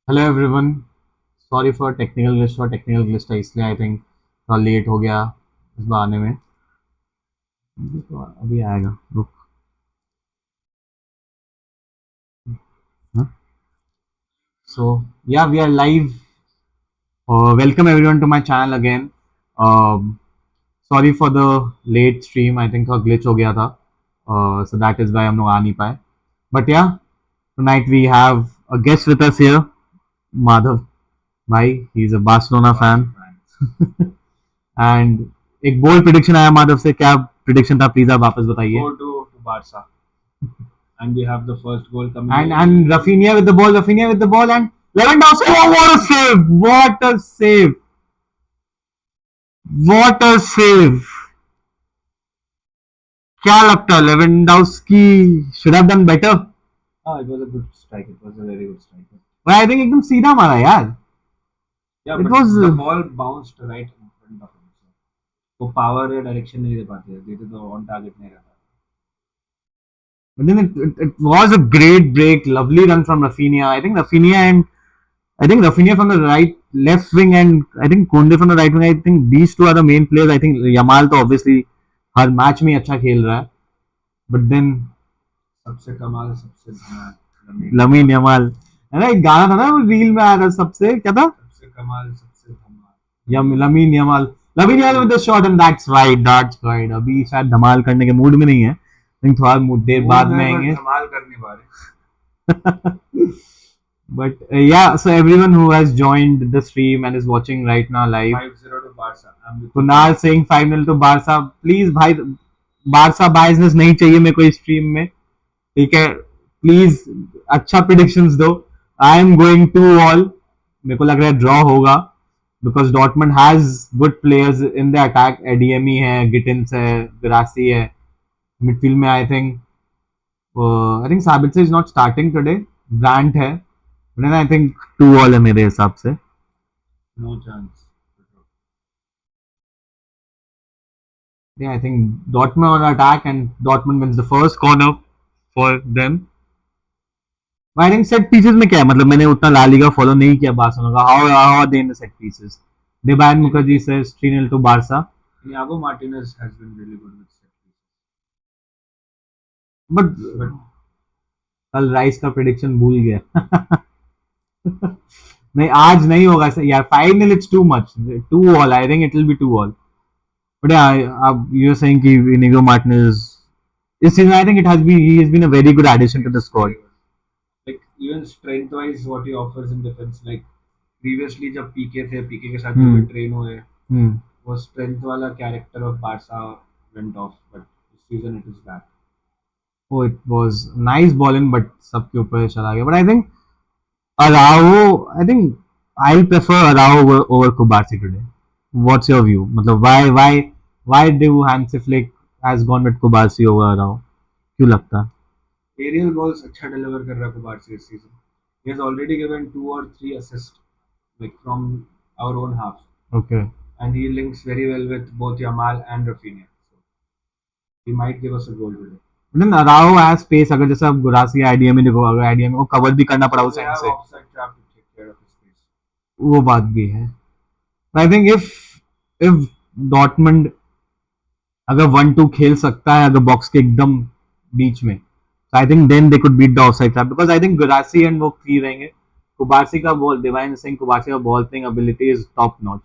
Hello everyone. Sorry for technical glitch था, इसलिए आई think थोड़ा लेट हो गया इस बार आने में। तो अभी आएगा, रुक। So yeah we are live. Welcome everyone to my channel again. Sorry for the late stream, I think थोड़ा ग्लिच हो गया था, सो दैट इज वाई हम लोग आ नहीं पाए। But yeah tonight we have a guest with us here, Madhav bhai. He is a Barcelona fan. And एक bold prediction आया माधव से, क्या प्रिडिक्शन था, प्लीज आप वापस बताइए। 4-2 to Barca, and we have the first goal coming And Rafinha with the ball, and Lewandowski. Oh, what a save! What a save! What a save! क्या लगता है, Lewandowski should have done better? It was a good strike. It was a very good strike. But I think एकदम सीधा मारा यार. Yeah, It but was the ball bounced right in front of him. वो power या direction नहीं दे पाते, देते तो on target नहीं रहता. but then it was a great break, lovely run from Rafinha. I think Rafinha from the left wing, and I think Konde from the right wing. I think these two are the main players. I think Yamal तो obviously हर match में अच्छा खेल रहा है, but then सबसे कमाल, सबसे धमाल लमीन यमाल है ना, एक गाना था ना वो रील में आया था, सबसे क्या था, सबसे कमाल, सबसे धमाल Lamine Yamal. Lamine Yamal with the shot, and that's right. अभी शायद धमाल करने के मूड में नहीं है, लेकिन थोड़ा देर बाद में आएंगे। धमाल करने वाले. But yeah, so everyone who has joined the stream and is watching right now live, 5-0 to Barca. Kunal saying 5-0 to Barca. Please भाई, बारसा बायसनेस नहीं चाहिए मेरे को इस स्ट्रीम में, ठीक है? प्लीज अच्छा प्रिडिक्शंस दो। I am going to all. मेरे को लग रहा है ड्रॉ होगा, because Dortmund has good players in the attack. Adeyemi है, गिटिंस है, ग्रासी है। मिडफील्ड में I think Sabitzer is not starting today, Brandt है, बट आई थिंक 2-2 है मेरे हिसाब से। No chance. Yeah, I think Dortmund on attack, and Dortmund wins the first corner for them. I think set pieces में क्या है, मतलब मैंने उतना ला लीगा फॉलो नहीं किया बार्सिलोना का। How are they in the set pieces? Debayan Mukherjee says 3-0 to Barca. Iago Martinez has been really good with set pieces. But कल राइस का प्रेडिक्शन भूल गया। नहीं, आज नहीं होगा यार। 5-0 it's too much. 2-2 I think it will be 2-2। But अब यू आर सेइंग कि इनिगो मार्टिनेज इस season, I think he has been a very good addition to the squad. Like even strength wise what he offers in defense, like previously जब पीके थे, पीके के साथ जब train हुए, वो स्ट्रेंथ वाला character of Barça went off, but this season it is back. Oh, it was nice balling, but सबके ऊपर चला गया। But I think Araujo, I think I'll prefer Araujo over Kubarsi today. What's your view? मतलब why do Hansi Flick has gone with Kubarsi over Araujo? क्यों लगता है? Aerial balls अच्छा deliver कर रहा है कुबारसी इस season. He has already given 2 or 3 assists, like from our own half. Okay. And he links very well with both Yamal and Rafinha. So he might give us a goal today. Then Araujo has space, अगर जैसा गुरासी IDM में देखो, अगर IDM को cover भी करना पड़ा उस एंड से, offside trap to take care of his space. वो बात भी है। आई थिंक इफ डॉटमंड अगर 1-2 खेल सकता है, अगर बॉक्स के एकदम बीच में, I think then they could beat the offside trap, because I think Cubarsi and वो फ्री रहेंगे। कुबारसी का बॉल, डिवाइन सिंह कुबारसी का ball playing ability is top notch.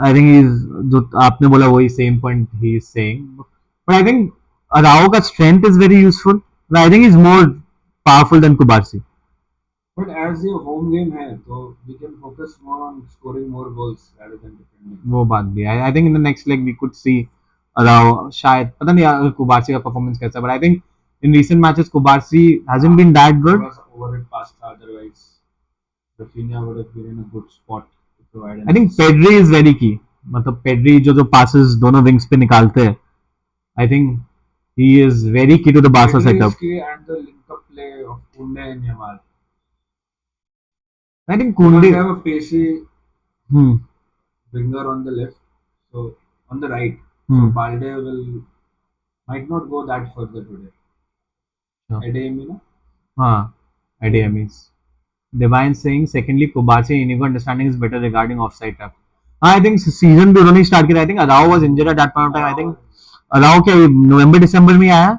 I think जो आपने बोला वही same point he is saying, but I think Araujo का strength is very useful. I think is more powerful than Cubarsi. But as ये home game है, तो we can focus more on scoring more goals rather than defending. वो बात भी है। I think in the next leg we could see Araujo, शायद पता नहीं कुबारसी का परफॉर्मेंस कैसा, but I think in recent matches Kubarsi hasn't been that good. Overhead pass था, otherwise Rafinha would have been in a good spot to provide. I think Pedri is very key. मतलब Pedri जो passes दोनों wings पे निकालते हैं, I think he is very key to the Barca setup. And the link-up play of Kunde and Yamal. I think Kunde have a pacey winger on the left, so on the right. So Balde might not go that further today. ADM, you know? हाँ, ADM is. Divine saying, secondly, Kobashi Inigo understanding is better regarding offside trap. I think season भी उन्होंने start किया. I think Arao was injured at that point of time. I think Arao के November December में आया.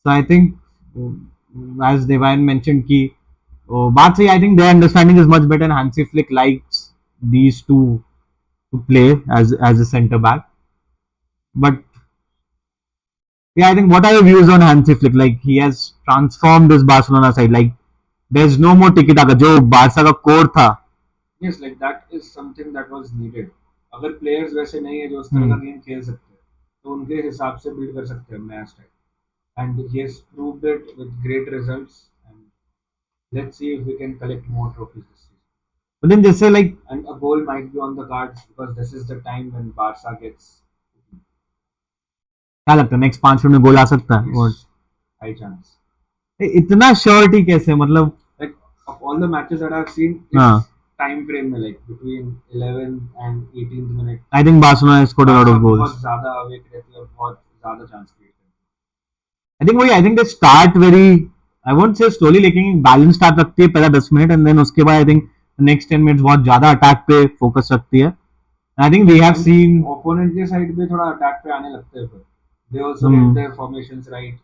So I think as Divine mentioned कि बात सही. I think their understanding is much better and Hansi Flick likes these two to play as a centre back. But yeah, I think what are your views on Hansi Flick? Like he has transformed this Barcelona side. Like there's no more tiki taka. जो Barça का core था. Yes, like that is something that was needed. अगर players वैसे नहीं है जो उस तरह का गेम खेल सकते हैं, तो उनके हिसाब से build कर सकते हैं नया style. And he has proved it with great results. And let's see if we can collect more trophies this season. But then जैसे like And a goal might be on the cards because this is the time when Barca gets क्या लगता है next 5 minute में गोल आ सकता है? और high chance. इतना surety कैसे? मतलब Like of all the matches that I've seen, हाँ. it's time frame में like between 11th and 18th minute. I think Barcelona has scored a lot of goals. बहुत ज़्यादा awake रहती है और बहुत ज़्यादा chance create करती है. I think वही I think they start very I won't say slowly लेकिन बैलेंस स्टार्ट रखती है पहला 10 मिनट एंड देन उसके बाद I think नेक्स्ट 10 मिनट्स बहुत ज्यादा अटैक पे फोकस रखती है. I think we have seen opponent के side पे थोड़ा attack पे आने लगते हैं फिर. They also get their formations right,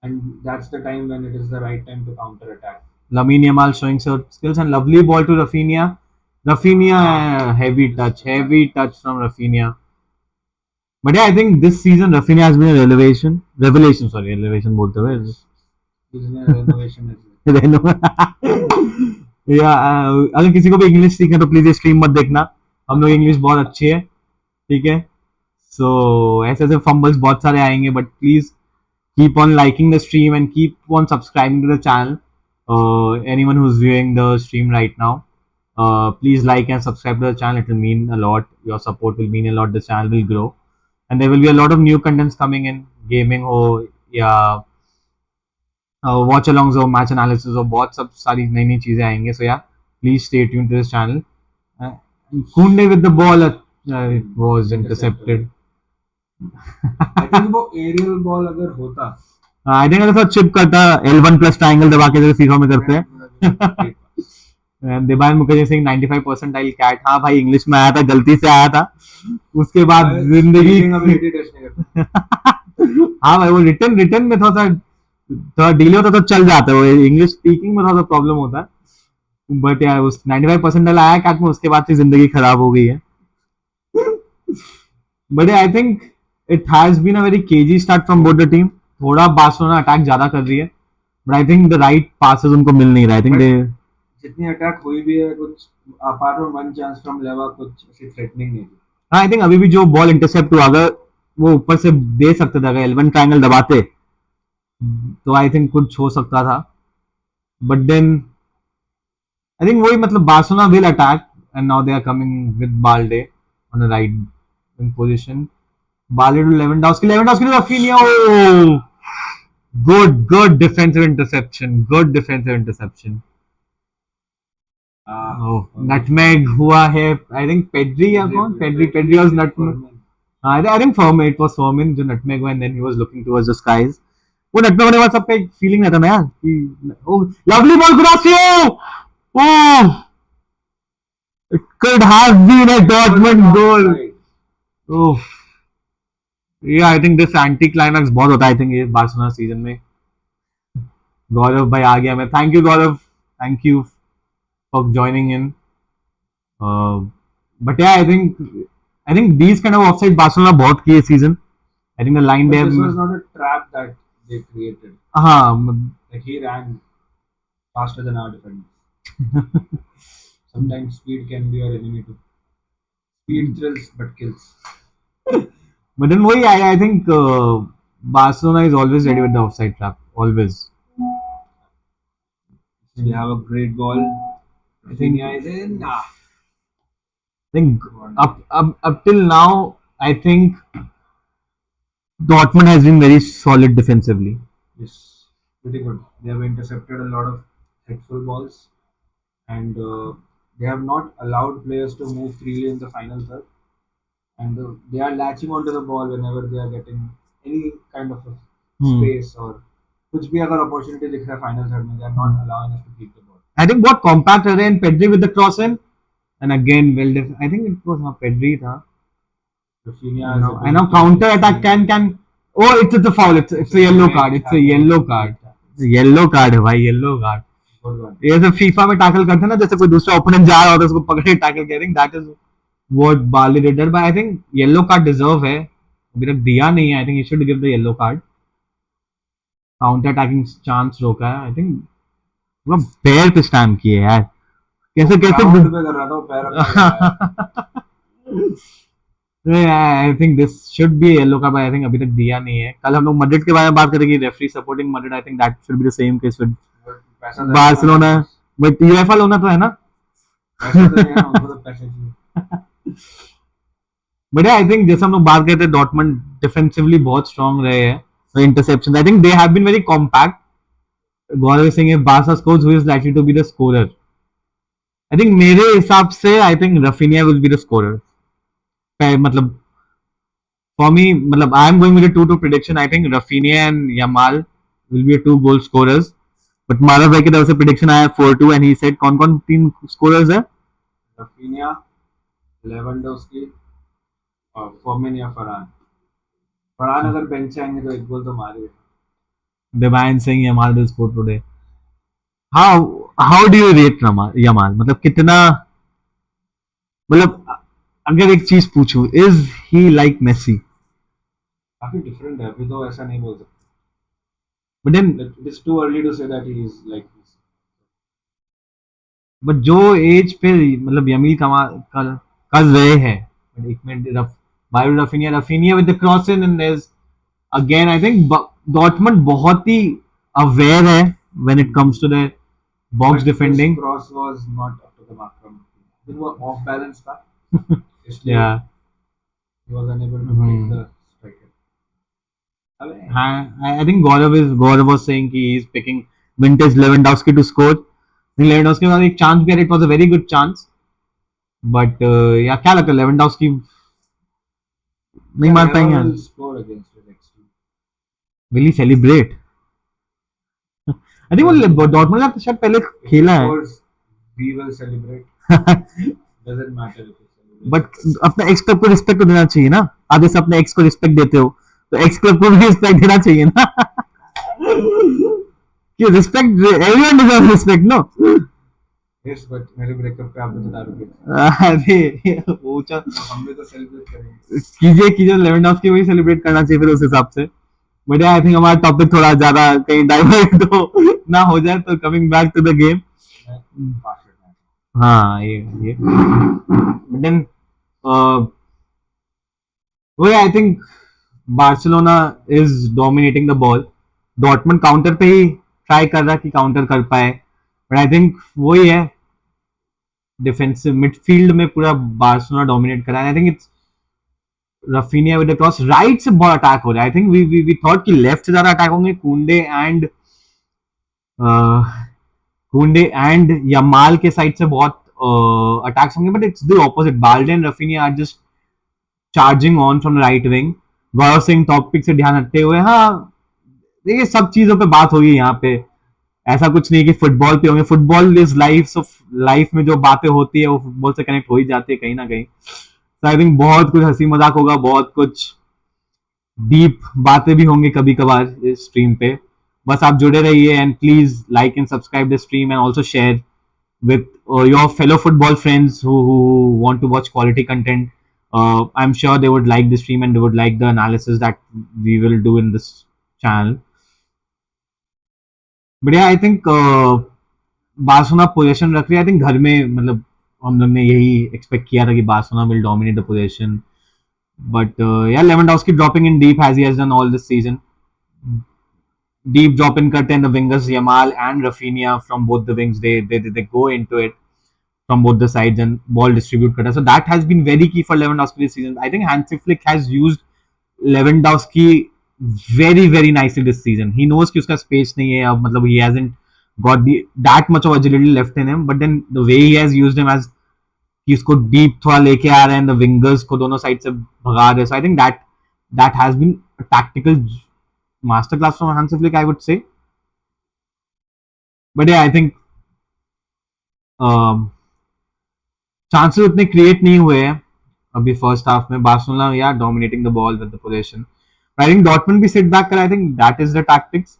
and that's the time when it is the right time to counter attack. Lamine Yamal showing some skills and lovely ball to Rafinha. Rafinha, heavy touch from Rafinha. But yeah, I think this season Rafinha has been a revelation. Elevation बोलते हुए. Renovation is या अगर किसी को भी English सीखना तो please ये स्ट्रीम मत देखना. हम लोग इंग्लिश बहुत अच्छी है, ठीक है. सो ऐसे ऐसे फंबल्स बहुत सारे आएंगे, but please keep on liking the stream and keep on subscribing to the channel. Anyone who's viewing the stream right now, please like and subscribe to the channel. It will mean a lot. Your support will mean a lot. The channel will grow, and there will be a lot of new contents coming in. Gaming हो या watch alongs हो, match analysis हो, बहुत सब सारी नई नई चीजें आएंगे. So yeah, please stay tuned to this channel. Kunde with the ball it was intercepted. I think वो aerial ball अगर होता, I think अगर चिप करता L1 प्लस ट्रायंगल दबा के जैसे फीफा में करते हैं. दिबान मुखर्जी सिंह 95 परसेंटाइल कैट. हाँ भाई इंग्लिश में आया था, गलती से आया था. उसके बाद जिंदगी हाँ भाई वो रिटर्न में थोड़ा डिले होता तो चल जाता है. वो इंग्लिश स्पीकिंग में थोड़ा सा प्रॉब्लम होता है. बट यार उस 95 परसेंटाइल आया कैट में, उसके बाद से जिंदगी खराब हो गई है. But I think it has been a very cagey start from both the team. थोड़ा बार्सिलोना अटैक ज्यादा कर रही है, but I think the right passes उनको मिल नहीं रहा. आई थिंक दे जितनी अटैक हुई भी है, कुछ apart from one chance from लेवा कुछ ऐसी थ्रेटनिंग नहीं थी. आई थिंक अभी भी जो बॉल इंटरसेप्ट हुआ, अगर वो ऊपर से दे सकते थे, अगर L1 ट्रायंगल दबाते तो आई थिंक कुछ हो सकता था. बट देन आई थिंक वही मतलब Barcelona will attack and now they are coming with Balde on the right in position. Balde to Lewandowski to Rafinha. Oh, good defensive interception. Oh, nutmeg हुआ है. I think Pedri या कौन? Pedri was nutmeg. I think Firmin, it was Firmin जो nutmeg हुआ, and then he was looking towards the skies. वो nutmeg होने के बाद सबका एक feeling रहता ना यार कि oh, lovely ball Gracio. Oh, it could have been a Dortmund goal. Oh. Yeah, I think this anti climax बहुत होता है. आई थिंक ये बार्सिलोना सीजन में. गौरव भाई आ गया. मैं thank you Gaurav, thank you for joining in. But yeah I think these kind of offside Barcelona बहुत किए season. I think the line there this was not a trap that they created. हाँ, like he ran faster than our defenders. Sometimes speed can be your enemy too. Speed thrills but kills. But then वही I think Barcelona is always ready with the offside trap. Always. We have a great ball. I think is in. I think up till now, I think Dortmund has been very solid defensively. Yes, pretty good. They have intercepted a lot of hurtful balls, and they have not allowed players to move freely in the final third. And they are latching onto the ball whenever they are getting any kind of a space or कुछ भी अगर opportunity दिख रहा है final third में, they are not allowing us to keep the ball. I think बहुत compact रहे and Pedri with the cross in and again I think it was not Pedri था. Rafinha is I know counter attack can. Oh, it's a foul. It's a yellow card. It's a yellow card. Yellow card है भाई, yellow card. ये सब FIFA में tackle करते हैं ना, जैसे कोई दूसरा ओपोनेंट जा रहा होता है उसको पकड़े टैकल कर. आई think that is what barley did, but I think yellow card deserve है. अभी तक दिया नहीं है. I think you should give the yellow card. Counter attacking chance रोका है. आई थिंक पूरा पैर पे स्टैम्प किए यार. कैसे कैसे कर रहा था वो पैर. I think this should be yellow card, I think अभी तक दिया नहीं है. कल हम लोग मैड्रिड के बारे में बात करेंगे, referee supporting Madrid. I think that should be the same case with Barcelona. But UEFA लोना तो है ना. बट आई थिंक जैसे हम लोग बात करते हैं, डॉर्टमंड डिफेंसिवली बहुत स्ट्रांग रहे हैं. Interception I think they have been very compact. Gaurav is saying if Barca scores, who is likely to be the scorer? I think मेरे हिसाब से I think Rafinha will be the scorer. मतलब for me, मतलब I am going with a 2-2 prediction. I think Rafinha and Yamal will be 2 goal scorers. But मानव भाई की तरफ से prediction आया 4-2 and he said कौन कौन 3 scorers है? Rafinha, Lewandowski और फोमिन या फरहान. फरहान अगर बेंच से आएंगे तो एक गोल तो मारेगा. Divine saying Yamal will score today. How do you rate Yamal? मतलब कितना, मतलब अगर एक चीज पूछूं, इज ही लाइक मेसी? काफी डिफरेंट है. अभी तो ऐसा नहीं बोल सकते. But then it is too early to say that he is like this. But जो एज पे मतलब यमील कर रहे हैं. एक मिनट, बायो Raphinha with the cross in and there is again I think Dortmund बहुत ही अवेयर है when it comes to the box defending. Cross was not up to the mark. It was of balance था. Yeah, he was unable to take the striker. I think Gaurav was saying he is picking vintage Lewandowski to score. Lewandowski का एक chance भी है. It was a very good chance. But या क्या लगता है Lewandowski नहीं मार पाएंगे? Score against the next team. Will he celebrate? I think वो डॉर्टमंड का शायद पहले खेला है. We will celebrate. Doesn't matter if. But अपने एक्स क्लब को रिस्पेक्ट तो देना चाहिए ना. आप जैसे अपने एक्स को रिस्पेक्ट देते हो तो एक्स क्लब को भी रिस्पेक्ट देना चाहिए ना. कि respect, everyone deserves respect, no. Yes but मेरे ब्रेकअप पे आप बता दोगे. अरे वो हम भी तो सेलिब्रेट करेंगे. कीजिए लेवेंडोव्स्की भी सेलिब्रेट करना चाहिए फिर उस हिसाब से. बट आई थिंक हमारा टॉपिक थोड़ा ज्यादा कहीं डाइवर्ट तो ना हो जाए. तो coming back to the game. हाँ ये but then I think Barcelona is dominating the ball. Dortmund counter पे ही ट्राई कर रहा कि काउंटर कर पाए. बट आई थिंक वही है, डिफेंसिव मिडफील्ड में पूरा बार्सिलोना डोमिनेट कर रहा है. I think it's Raphinha with the cross. Right से बहुत अटैक हो रहा है. आई थिंक वी थॉट कि लेफ्ट से ज्यादा अटैक होंगे. कुंडे एंड यमाल के साइड से बहुत अटैक्स होंगे. But it's the opposite. Balde and Raphinha are just charging on from right wing. Gaurav Singh topic से ध्यान रखते हुए, हाँ देखिए सब चीजों पे बात होगी यहाँ पे. ऐसा कुछ नहीं कि फुटबॉल पे होंगे. फुटबॉल इज लाइफ में जो बातें होती है वो फुटबॉल से कनेक्ट हो ही जाती है कहीं ना कहीं. तो आई थिंक बहुत कुछ हंसी मजाक होगा, बहुत कुछ डीप बातें भी होंगी कभी कभार इस स्ट्रीम पे. बस आप जुड़े रहिए and please like and subscribe the stream and also share with your fellow football friends who want to watch quality content. I'm sure they would like the stream and they would like the analysis that we will do in this channel. But yeah, I think Barcelona position रख रही है. I think घर में मतलब हम लोग ने यही एक्सपेक्ट किया था कि Barcelona will dominate the position. But yeah, Lewandowski dropping in deep as he has done all this season. Deep drop in करते हैं the wingers Yamal and Rafinha from both the wings. They go into it from both the sides and ball distribute करता है. So that has been very key for Lewandowski this season. I think Hansi Flick has used Lewandowski very nicely this season. He knows कि उसका space नहीं है अब. मतलब he hasn't got that much of agility left in him. But then the way he has used him as कि उसको deep थोड़ा लेके आ रहे हैं, the wingers को दोनों side से भगा रहे हैं. So I think that has been a tactical masterclass from Hansi Flick, I would say. But yeah, I think chances उतने क्रिएट नहीं हुए हैं अभी फर्स्ट हाफ में. बार्सिलोना या dominating the ball with the position. I think Dortmund भी sit back करे. I think that is the tactics.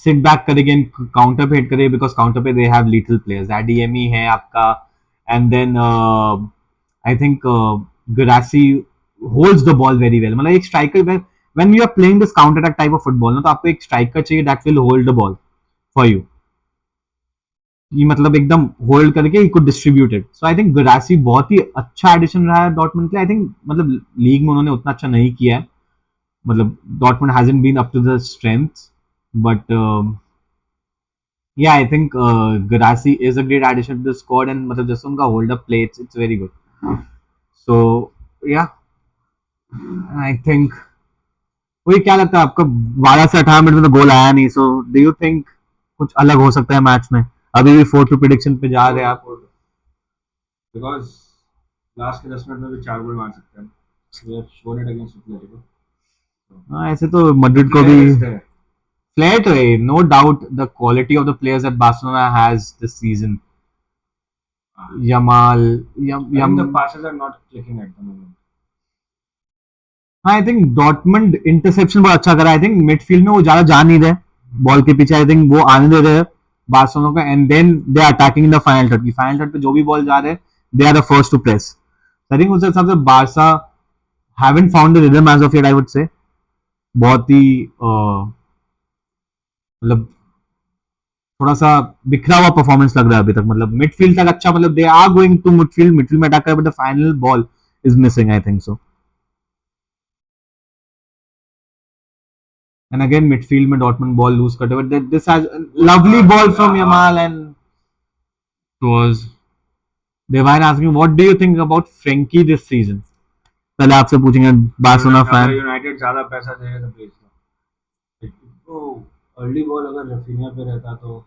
Sit back करेंगे, काउंटर पे हिट करेंगे, बिकॉज काउंटर पे दे हैव लिटिल प्लेयर्स. एडीएमई है आपका, and then I think Guirassy holds the ball very well. मतलब एक striker, when you are playing this counter attack type of football ना, तो आपको एक स्ट्राइकर चाहिए that will hold the ball for you. ये मतलब एकदम होल्ड करके ही could distribute it. So I think Guirassy बहुत ही अच्छा एडिशन रहा है डॉटमंड के लिए. आई थिंक मतलब लीग में उन्होंने उतना अच्छा नहीं किया है. मतलब Dortmund hasn't been up to the strength, but yeah, I think Garasi is a great addition to the squad, and मतलब जैसे उनका hold up play, it's very good. So yeah, I think. वही क्या लगता है आपको, 12 से 18 मिनट में तो गोल आया नहीं. सो डू यू थिंक कुछ अलग हो सकता है मैच में? अभी भी 4-2 प्रेडिक्शन पे जा रहे हैं आप? बिकॉज लास्ट के 10 मिनट में भी 4 गोल मार सकते हैं. We have shown it against Atletico. हाँ, ऐसे तो मड्रिड को भी फ्लैट है. No doubt the quality of the players that Barcelona has this season. Yamal, The passes are not clicking at the moment. I think Dortmund interception बहुत अच्छा करा. I think midfield में वो ज्यादा जा नहीं रहे बॉल के पीछे. आई थिंक वो आने दे रहे हैं बार्सिलोना को, and then they are attacking in the final third. की फाइनल थर्ड पे जो भी बॉल जा रहे हैं, they are the first to press. I think उस हिसाब से Barca haven't found the rhythm as of yet, I would say. बहुत ही मतलब थोड़ा सा बिखरा हुआ परफॉर्मेंस लग रहा है अभी तक. मतलब मिडफील्ड तक अच्छा, मतलब they are going to midfield में अटैक कर, but the final ball is missing, I think so. And again, midfield में Dortmund ball lose करते, but this has a lovely ball from Yamal, and it was Devine asking, what do you think about Frenkie this season? पहले आपसे पूछेंगे Barcelona fan. United ज्यादा पैसा देगा तो बेच दो. तो अर्ली बॉल अगर रफीनिया पे रहता तो.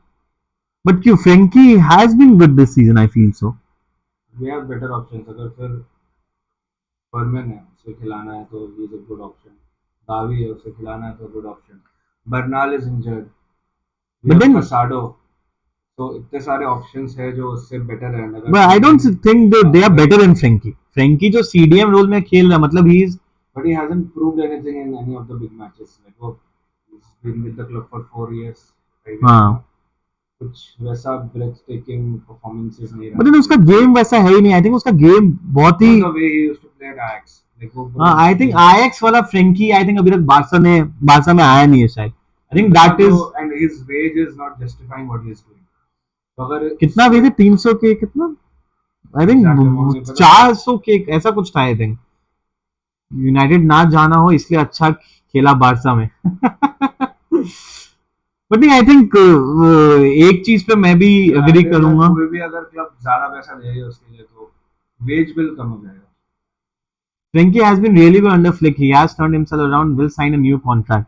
But क्यों, Frenkie has been good this season, I feel so. We have better options. अगर फिर फर्मन है, उसे खिलाना है तो he is a good option. दावी है, उसे खिलाना है तो good option. Bernal is injured. But then Casado. तो इतने सारे ऑप्शंस है जो उससे बेटर है. But I don't think they are better than Frenkie. Frenkie जो CDM रोल में खेल रहा है, मतलब he is. But he hasn't proved anything in any of the big matches. Like वो he's been with the club for 4 years. हाँ. कुछ वैसा ब्रेथ टेकिंग परफॉर्मेंसेस नहीं रहा. But then उसका गेम वैसा है ही नहीं. I think उसका गेम बहुत ही. The way he used to play at Ajax. हाँ, I think Ajax वाला Frenkie, I think अभी तक बारसा में आया नहीं है शायद. I think that is. And his wage is not justifying what he is doing. तो अगर कितना वेज है, 300 के कितना, आई थिंक 400 के ऐसा कुछ था. आई थिंक यूनाइटेड ना जाना हो इसलिए अच्छा खेला बारसा में. बट नहीं, आई थिंक एक चीज पे मैं भी एग्री करूंगा. कोई भी अगर क्लब ज्यादा पैसा दे रही है उसके लिए तो वेज बिल कम हो जाएगा. Frenkie has been really good under Flick. He has turned himself around. Will sign a new contract.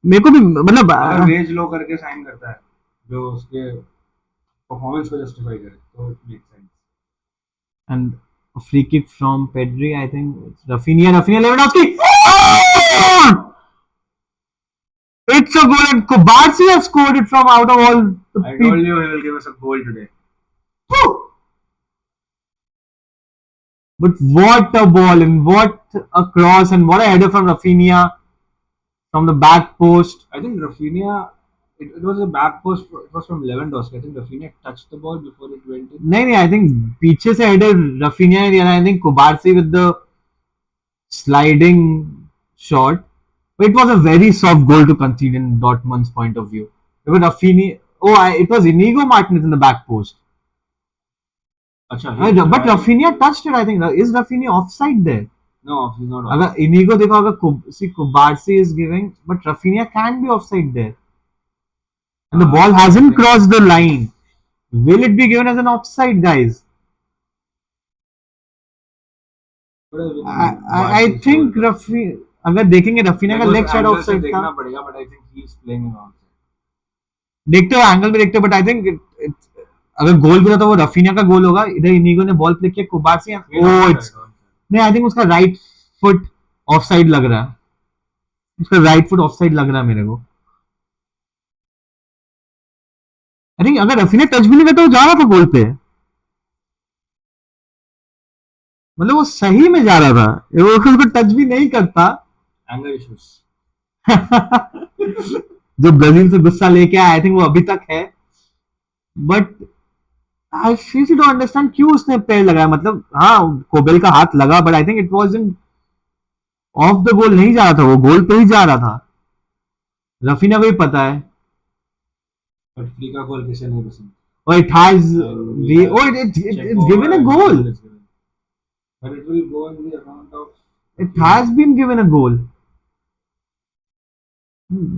मेरे को भी मतलब अगर वेज लो करके साइन करता है जो उसके परफॉर्मेंस को जस्टिफाई करे तो it makes sense. And a free kick from Pedri, I think it's Rafinha Lewandowski. It's a goal, and Kubarsi has scored it from out of all the I told you he will give us a goal today. But what a ball, and what a cross, and what a header from Rafinha from the back post. I think Rafinha, it was a back post. It was from Lewandowski. I think Rafinha touched the ball before it went in. नहीं, I think पीछे से header Rafinha ने दिया. I think Kubarsi with the sliding shot. But it was a very soft goal to concede in Dortmund's point of view. It was Rafinha. It was Inigo Martinez in the back post. But Rafinha touched it, I think. Is Rafinha offside there? No, he's not. अगर Inigo देखो, अगर Kubarsi is giving, but Rafinha can be offside there. And the ball hasn't crossed the line. Will it be given as an offside, guys? I think Rafinha, अगर देखेंगे Rafinha का leg side offside था. देखना पड़ेगा, but I think he is playing in offside. देखते हो angle में देखते हो, but I think अगर गोल भी था तो वो Rafinha का गोल होगा. इधर इनिगो ने बॉल प्ले किया, Kubarsi नहीं, आई थिंक उसका राइट फुट ऑफसाइड लग रहा है. उसका राइट फुट ऑफसाइड लग रहा है मेरे को. आई थिंक अगर रफी ने टच भी नहीं करता वो जा रहा था गोल पे, मतलब वो सही में जा रहा था, वो उसको टच भी नहीं करता। Anger issues. जो ब्राजील से गुस्सा लेके आया आई थिंक वो अभी तक है, but I seriously don't understand क्यों उसने पैर लगाया, मतलब हाँ कोबेल का हाथ लगा but I think it was in of the goal नहीं जा रहा था, वो गोल पे ही जा रहा था। रफीना को भी पता है। बट फ्री का गोल किसे नहीं पसंद। और it has Check it's given a over and goal. goal is given. But it will go in the account of. It has been given a goal.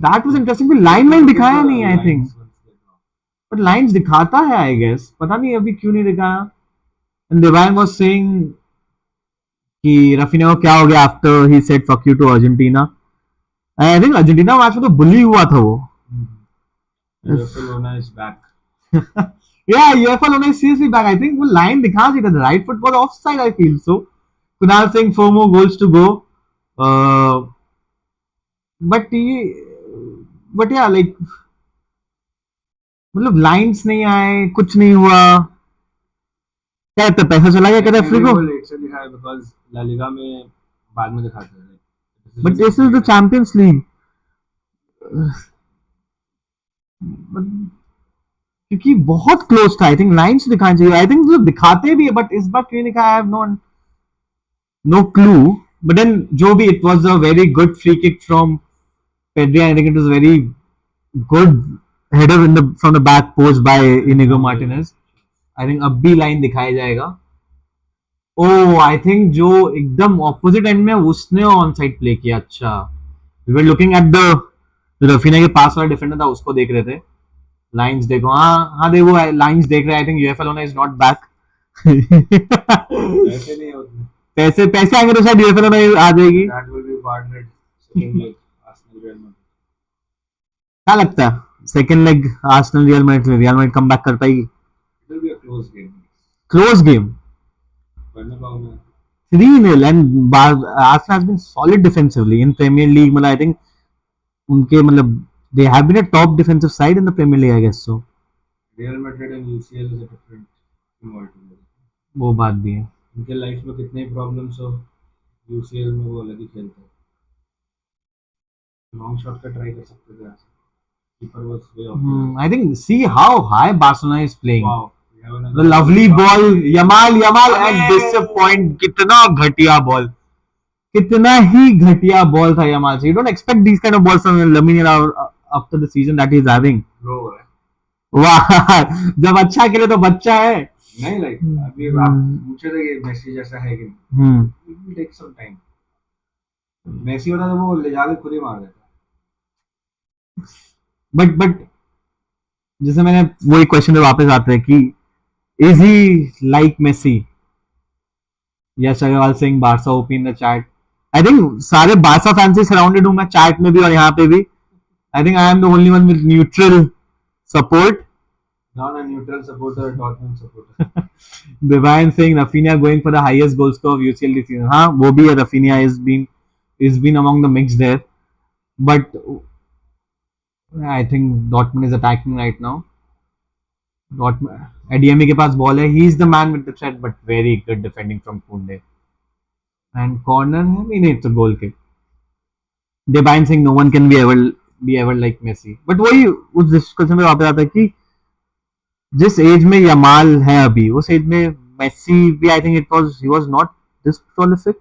That was interesting, भी line दिखाया नहीं I think, but lines दिखाता है I guess, पता नहीं अभी क्यों नहीं दिखाया। एंड डिवाइन वाज सेइंग कि रफीना को क्या हो गया after he said fuck you to Argentina. I think Argentina match में तो बुली हुआ था वो। Barcelona is back. Yeah, UEFA Lona is seriously back. I think वो लाइन दिखा चाहिए था, the right foot was offside I feel so. Kunal saying 4 more goals to go. But yeah like मतलब लाइंस नहीं आए, कुछ नहीं हुआ, क्या कहते पैसा चला गया कहते रेफरी को। लेट से दिखाया बिकॉज़ ला लीगा में बाद में दिखाते हैं। But this is the champions league, क्योंकि बहुत क्लोज था। आई थिंक लाइंस दिखानी चाहिए, आई थिंक दिखाते भी है बट इस बार क्यों दिखाया, I have no clue. But then जो भी, it was a very good free kick from Pedri. I think it was very good header from the back post by Inigo Martinez. I think अब भी line दिखाया जाएगा। ओ आई think जो एकदम opposite and में उसने ऑन साइड प्ले किया। अच्छा, we were looking at the Raphinha के पास वाला डिफेंडर था उसको देख रहे थे। लाइंस देखो, हाँ देखो लाइंस देख रहे हैं। आई थिंक यूएफए लोना इज नॉट बैक। पैसे नहीं होते, पैसे आएंगे तो शायद यूएफए लोना आ जाएगी। That will B partnered second leg Arsenal real Madrid. क्या लगता है second leg Arsenal real Madrid come back कर पाएगी? It will be a close game वरना पाऊंगा 3-0 and Arsenal has been solid defensively in Premier League. मतलब I think उनके मतलब they have been a top defensive side in the Premier League, I guess so. Real Madrid and UCL is a different team altogether. वो बात भी है। उनके life में कितने प्रॉब्लम्स हो, यूसीएल में वो अलग ही खेलते हैं। लॉन्ग शॉट का ट्राई कर सकते थे, keeper was way of. I think see how high Barcelona is playing. Wow, The lovely ball, Yamal and disappoint, कितना घटिया बॉल, कितना ही घटिया बॉल था यमाल से। You don't expect these kind of balls from Lamine Yamal after the season that he is having. Grow हो रहा है। वाह, जब अच्छा खेले तो बच्चा है। नहीं लाइक अभी आप पूछे थे कि मेसी जैसा है कि नहीं, it will take some time. Messi होता तो वो ले जाके खुद ही मार देता। बट जैसे मैंने वही क्वेश्चन पे वापस आते हैं कि is he like Messi? Yash Agarwal Singh Barca OP in the chat. I think सारे बारसा फैंस से सराउंडेड हूं मैं चैट में भी और यहाँ पे भी। I think I am the only one with neutral support. Not a neutral supporter, a Dortmund supporter. Divine saying Rafinha going for the highest goal score of UCL this season. हाँ वो भी है, Rafinha is been among the mix there, but I think Dortmund is attacking right now. Dortmund ADME के पास ball है, he is the man with the threat, but very good defending from Koundé. And corner है नहीं तो goal kick. Divine saying no one can be ever like Messi. But वही उस discussion में वापस आता है कि जिस एज में यमाल है अभी, उस एज में मेसी भी I think he was not this prolific.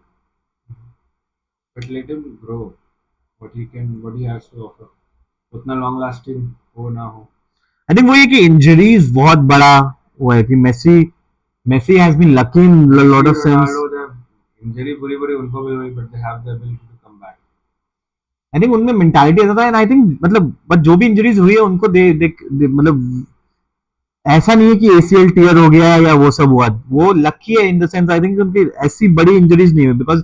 But let him grow what he has to offer. उतना लॉन्ग लास्टिंग हो ना हो। आई थिंक वो ये कि इंजरीज बहुत बड़ा वो है कि Messi has been lucky in lot of sense. Injury पूरी उनको भी हुई, but they have the ability to come back. I think उनमें मेंटालिटी ऐसा था एंड आई थिंक मतलब बट जो भी इंजरीज हुई है उनको दे मतलब ऐसा नहीं है कि एसीएल टीयर हो गया या वो सब हुआ, वो लकी है in the sense. I think उनकी ऐसी बड़ी इंजरीज नहीं हुई because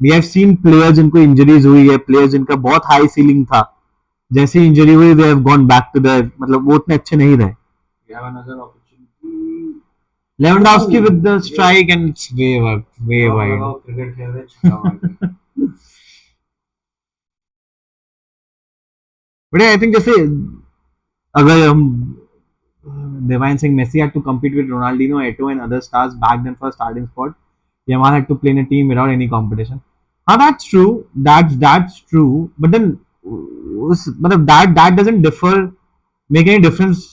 we have seen players जिनको इंजरीज हुई है, प्लेयर्स जिनका बहुत हाई सीलिंग था, जैसी इंजरी हुई they have gone back to the मतलब वो उतने अच्छे नहीं रहे। We have another opportunity, Lewandowski with the strike and it's way wide. Cricket खेल रहे छक्का। बट आई थिंक जैसे अगर हम Divine saying Messi had to compete with Ronaldinho, Eto'o, and other stars back then for a starting spot. Yamal had to play in a team without any competition. That's true. That's true. But then, मतलब that doesn't differ, make any difference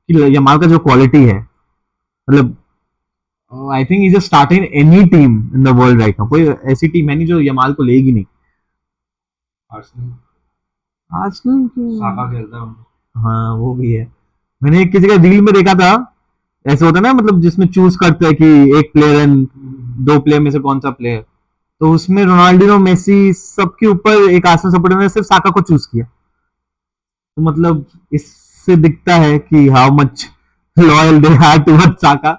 कि Yamal का जो quality है, मतलब I think is starting any team in the world right now. कोई ऐसी team है नहीं जो यमाल को लेगी नहीं. आर्सेनल आर्सेनल साका खेलता है. हाँ वो भी है. मैंने एक किसी का रील में देखा था, ऐसे होता है ना, मतलब जिसमें चूज करते हैं कि एक प्लेयर एंड दो प्लेयर में से कौन सा प्लेयर, तो उसमें रोनाल्डिनो, मेसी सबके ऊपर एक आर्सेनल सपोर्टर ने सिर्फ साका को चूज किया. तो मतलब इससे दिखता है कि how much loyal they are towards Saka.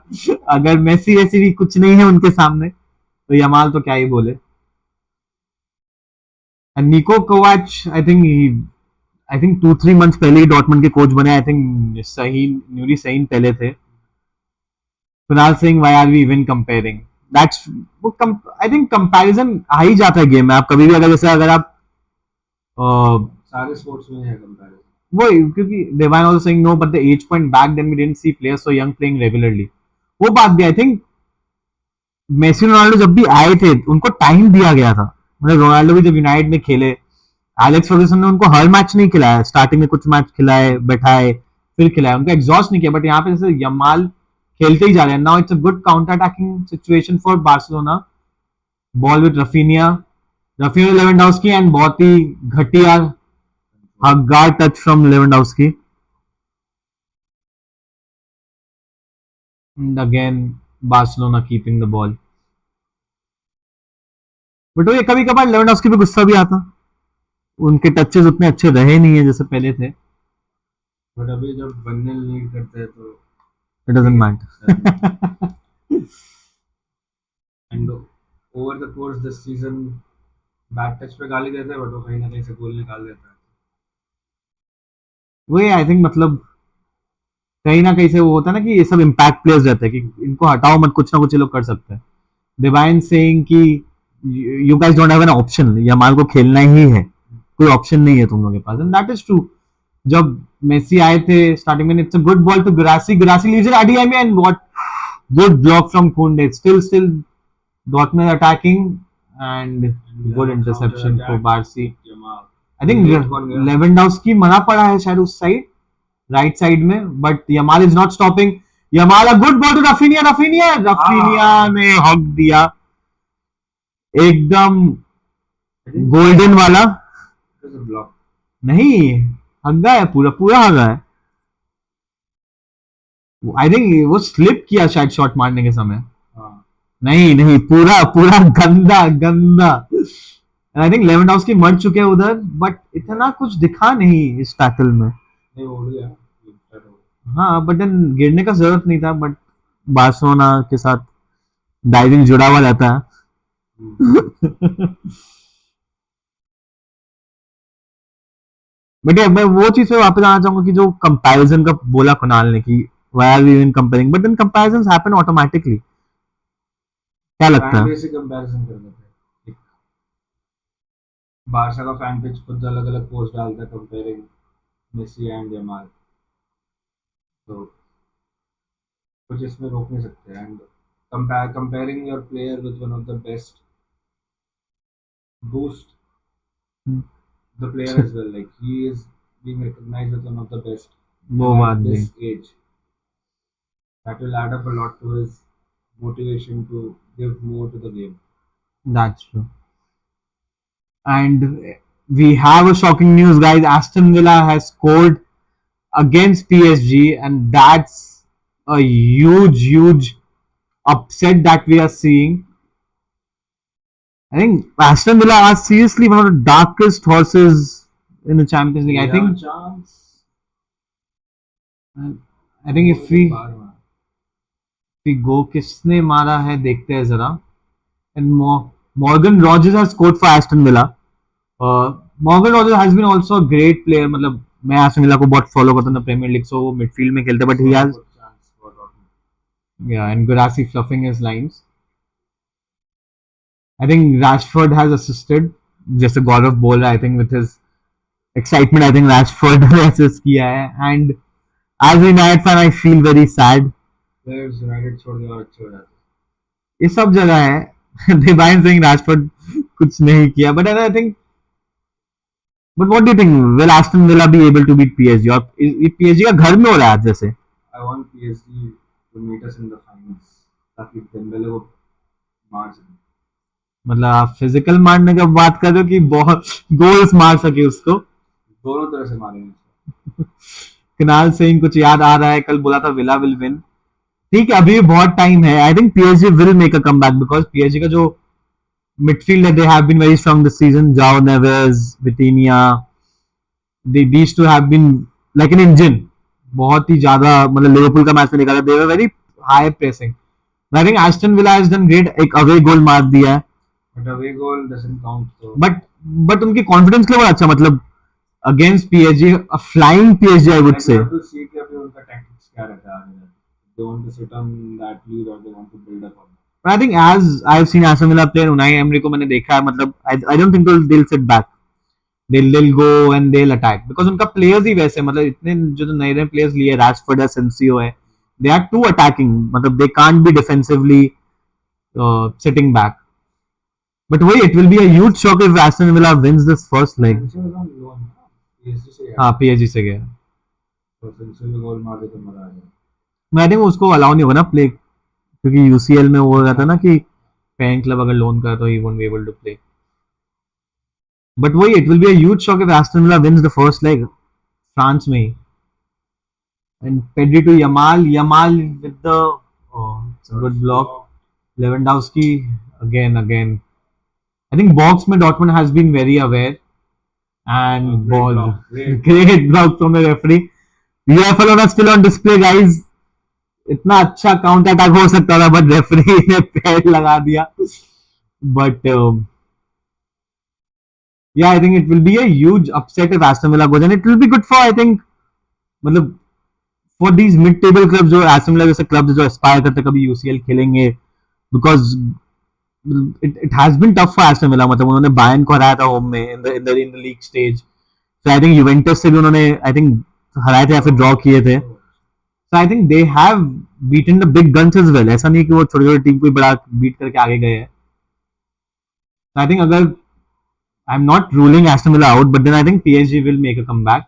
अगर मेसी वैसी भी कुछ नहीं है उनके सामने, तो यमाल तो क्या ही बोले. निको कोवाच आई थिंक 2-3 मंथ्स पहले ही डॉर्टमंड के कोच बने. आई थिंक सही न्यूरी सही पहले थे. Kunal Singh, why are we even comparing, that's I think comparison आ ही जाता है गेम में. आप कभी भी अगर आप सारे स्पोर्ट्स में है कंपैरिजन. वही, क्योंकि Devine also saying no, but the age point back then we didn't see players so young playing regularly. वो बात भी आई थिंक मेसी रोनाल्डो जब भी आए थे उनको टाइम दिया गया था. मतलब रोनाल्डो भी जब यूनाइटेड में खेले, एलेक्स फर्ग्यूसन ने उनको हर मैच नहीं खिलाया. स्टार्टिंग में कुछ मैच खिलाए, बैठाए, फिर खिलाया, उनको एग्जॉस्ट नहीं किया. बट यहाँ पे जैसे यमाल खेलते ही जा रहे हैं. Now it's a good counter attacking situation for Barcelona. Ball with Raphinha Lewandowski and बहुत ही घटिया hard touch from Lewandowski. And again, Barcelona keeping the ball. But वो ये कभी कभार लेवेंडोव्स्की पे गुस्सा भी आता. उनके टचेस उतने अच्छे रहे नहीं है जैसे पहले थे. बट अभी जब बनने लीड करते हैं तो it doesn't matter. And over the course this season bad touch पे गाली देते हैं, बट वो कहीं ना कहीं से गोल निकाल देता है. वही आई थिंक, मतलब कहीं ना कहीं से वो होता है ना कि ये सब इम्पैक्ट प्लेयर्स रहते हैं कि इनको हटाओ मत, कुछ ना कुछ ये लोग कर सकते हैं. डिवाइन सेइंग कि you guys don't have an option, Yamal को खेलना ही है, कोई ऑप्शन नहीं है तुम लोगों के पास. And that is true. जब मेसी आए थे स्टार्टिंग में, it's a good ball to Guirassy leaves it ADM and what good block from Kounde. Still Dortmund attacking and good interception for Barca. I think Lewandowski मना पड़ा है शायद उस side, right side में, but Yamal is not stopping. Yamal a good ball to Raphinha ने हक दिया एकदम गोल्डन वाला. नहीं, हग्गा है, पूरा हग्गा है. आई थिंक वो स्लिप किया शायद शॉट मारने के समय. नहीं, पूरा गंदा. आई थिंक लेवेंडोव्स्की मर चुके हैं उधर, बट इतना कुछ दिखा नहीं इस टैकल में. हाँ, बट देन गिरने का जरूरत नहीं था. बट बार्सिलोना के साथ डाइविंग जुड़ा हुआ रहता है. बट मैं वो चीज पे वापस आना चाहूंगा कि जो कंपैरिजन का बोला कुणाल ने कि why are we even comparing, but then comparisons happen automatically. क्या लगता है? कंपैरिजन कर देते हैं. बारसा का फैन पेज खुद अलग अलग पोस्ट डालता है कंपेयरिंग मेसी एंड यमाल, तो कुछ इसमें रोक नहीं सकते. And comparing your player with one of the best boost the player as well. Like he is being recognized as one of the best at this age. That will add up a lot to his motivation to give more to the game. That's true. And we have a shocking news, guys. Aston Villa has scored against PSG, and that's a huge upset that we are seeing. I think Aston Villa are seriously one of the darkest horses in the Champions League. I think if we go, किसने मारा है देखते हैं जरा. And Morgan Rogers has scored for Aston Villa. Morgan Rogers has been also a great player. मतलब मैं Aston Villa को बहुत फॉलो करता हूँ प्रीमियर लीग, so वो मिडफील्ड में खेलते, but he has and Guirassy fluffing his lines. I think Rashford has assisted. जैसे गौरव बोल रहा है, I think with his excitement, I think Rashford ने assist किया है. And As a United fan, I feel very sad. Players United छोड़ के और अच्छे हो जाते ये सब जगह है. डिवाइन सिंह राजफोर्ड कुछ नहीं किया, but I think. But what do you think? Will Aston Villa be able to beat PSG? और ये PSG का घर में हो रहा है आज जैसे. I want PSG to meet us in the finals ताकि डेम्बेले को मार सके. मतलब आप फिजिकल मारने का बात कर रहे हो कि बहुत गोल्स मार सके उसको. दोनों तरह से मारेंगे. कुणाल सिंह कुछ याद आ रहा है, कल बोला था विला विल विन. ठीक है, अभी भी बहुत टाइम है. I think PSG will make a comeback because PSG का जो मिडफील्ड है, they have been very strong this season. Joao Neves, Vitinha, these two have been like an engine. बहुत ही ज्यादा, मतलब लिवरपूल का मैच में देखा था, they were very high pressing. I think Aston Villa has done great. एक away goal मार दिया है. But away goal doesn't count तो. बट उनकी कॉन्फिडेंस के लिए बहुत अच्छा, मतलब against PSG, a flying PSG I would say. To see कि अभी उनका टैक्टिक्स क्या रहता है आगे. They want to sit on that lead और they want to build up on. But I think as I've seen Aston Villa play, Unai Emery को मैंने देखा है, मतलब I don't think they'll sit back. They'll go and they'll attack because उनका players ही वैसे, मतलब इतने जो नए नए प्लेयर्स लिए, रैशफोर्ड है, सेंसियो है, they are too attacking, मतलब they can't be defensively sitting back. But wait, it will be a huge shock if Aston Villa wins this first leg. हाँ, PSG से गया. तो सेंसियो गोल मार दे तो मजा आ जाए. मैं आई थिंक उसको अलाउ नहीं होगा ना प्ले, क्योंकि यूसीएल में वो हो जाता है ना कि पेन क्लब अगर लोन करा तो he won't be able to play. But wait, it will be a huge shock if Aston Villa wins the first leg. France में. And Pedri to Yamal. Yamal with the it's a good block. Lewandowski again. I think box में Dortmund has been very aware. And ball. Great block from the referee. UFL was still on display, guys. इतना अच्छा counter attack हो सकता था, but referee ने पैर लगा दिया. But yeah, I think it will be a huge upset if Aston Villa goes, and it will be good for, I think, मतलब for these mid-table clubs जो Aston Villa जैसे clubs जो aspire करते कभी UCL खेलेंगे, because it has been tough for Aston Villa. मतलब उन्होंने Bayern को हराया था होम में in the league stage. So I think Juventus से भी उन्होंने I think हराए थे या फिर ड्रॉ किए थे. So I think they have beaten the big guns as well. ऐसा नहीं कि वो छोटी छोटी टीम को बड़ा बीट करके आगे गए हैं. So I think अगर I'm not ruling Aston Villa out, but then I think PSG will make a comeback.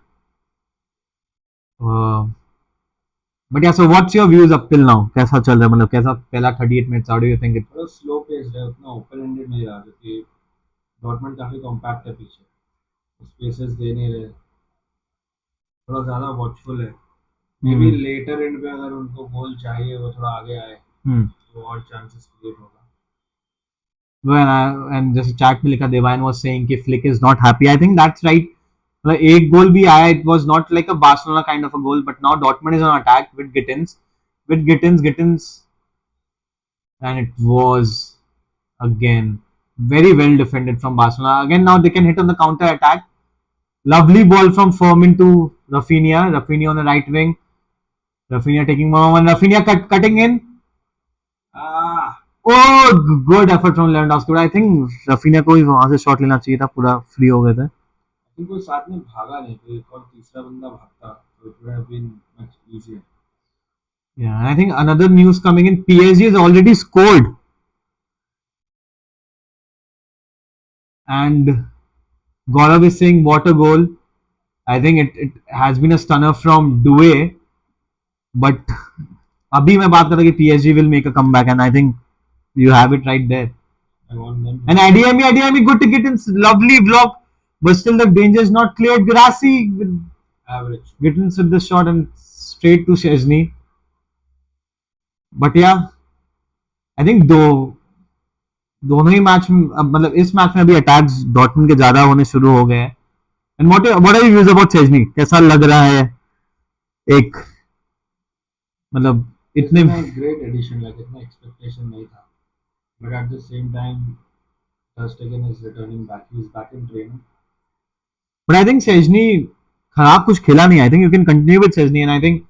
But yeah, so what's your views up till now? कैसा चल रहा है, मतलब कैसा पहला 38 minutes? How do you think it? थोड़ा slow pace है, उतना ओपन एंडेड नहीं रहा, क्योंकि डॉर्टमंड काफी कॉम्पैक्ट है पीछे, स्पेसेस दे नहीं रहे, थोड़ा ज्यादा वॉचफुल है. मे बी लेटर एंड पे अगर उनको गोल चाहिए वो थोड़ा आगे आए तो और चांसेस क्रिएट होगा. And जैसे चैट में लिखा, देवान was saying कि Flick is not happy. I think that's right. मतलब एक गोल भी आया, it was not like a Barcelona kind of a goal, but now Dortmund is on attack with Gittins, and it was again very well defended from Barcelona. Again, now they can hit on the counter attack. Lovely ball from Fermin to Rafinha on the right wing. Rafinha taking one. Rafinha cutting in. Oh, good effort from Lewandowski. But I think Rafinha को भी वहां से shot लेना चाहिए था, पूरा free हो गए थे. I think कोई साथ में भागा नहीं, कोई एक और तीसरा बंदा भागता तो it would have been much easier. Yeah, and I think another news coming in, PSG has already scored. And Gaurav is saying what a goal. I think it has been a stunner from Doué. But अभी मैं बात कर रहा हूँ कि PSG will make a comeback, and I think you have it right there. I want them. And Adeyemi good to get in, lovely block, but still the danger is not cleared. Grassi with average. Gittins with the shot and straight to Szczesny. But yeah, I think दोनों ही match में, मतलब इस match में अभी attacks Dortmund के ज्यादा होने शुरू हो गए हैं. And what are views about Szczesny? कैसा लग रहा है? एक मतलब इतने ग्रेट एडिशन, लाइक इतना एक्सपेक्टेशन नहीं था, but at the same time Ter Stegen is returning back. He is back in training. But I think Szczesny खराब कुछ खेला नहीं. I think you can continue with Szczesny, and I think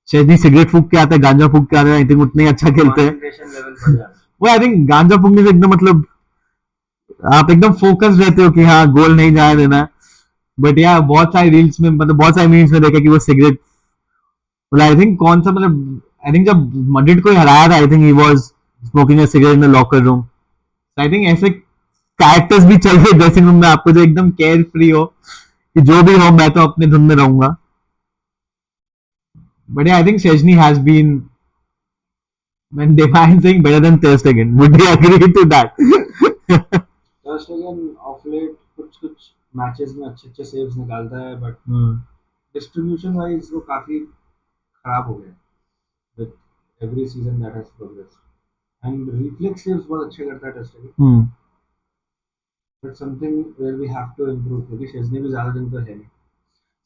Szczesny cigarette फूक के आता है, गांजा फूक के आता है, I think उतने अच्छा खेलते हैं. वो I think गांजा फूकने से एकदम, मतलब आप एकदम फोकस रहते हो कि हाँ गोल नहीं जाने देना. बट यार बहुत सारे रील्स में, मतलब बहुत सारे मीम्स में देखा कि वो सिगरेट well, I think कौन सा मतलब I think जब मैड्रिड को हराया था I think he was smoking a cigarette in the locker room. So I think ऐसे कैरेक्टर्स भी चाहिए ड्रेसिंग रूम में आपको जो एकदम केयर फ्री हो कि जो भी हो मैं तो अपने धुन में रहूंगा. But yeah, I think Szczesny has been when define saying better than Ter Stegen. Would you agree to that? Ter Stegen of late कुछ मैचेस में अच्छे अच्छे सेव्स निकालता है बट डिस्ट्रीब्यूशन वाइज वो काफी खराब हो गया with every season that has progressed and reflex saves बहुत अच्छे करता है Ter Stegen but something where we have to improve क्योंकि शेज़नी भी ज्यादा दिन तो है नहीं.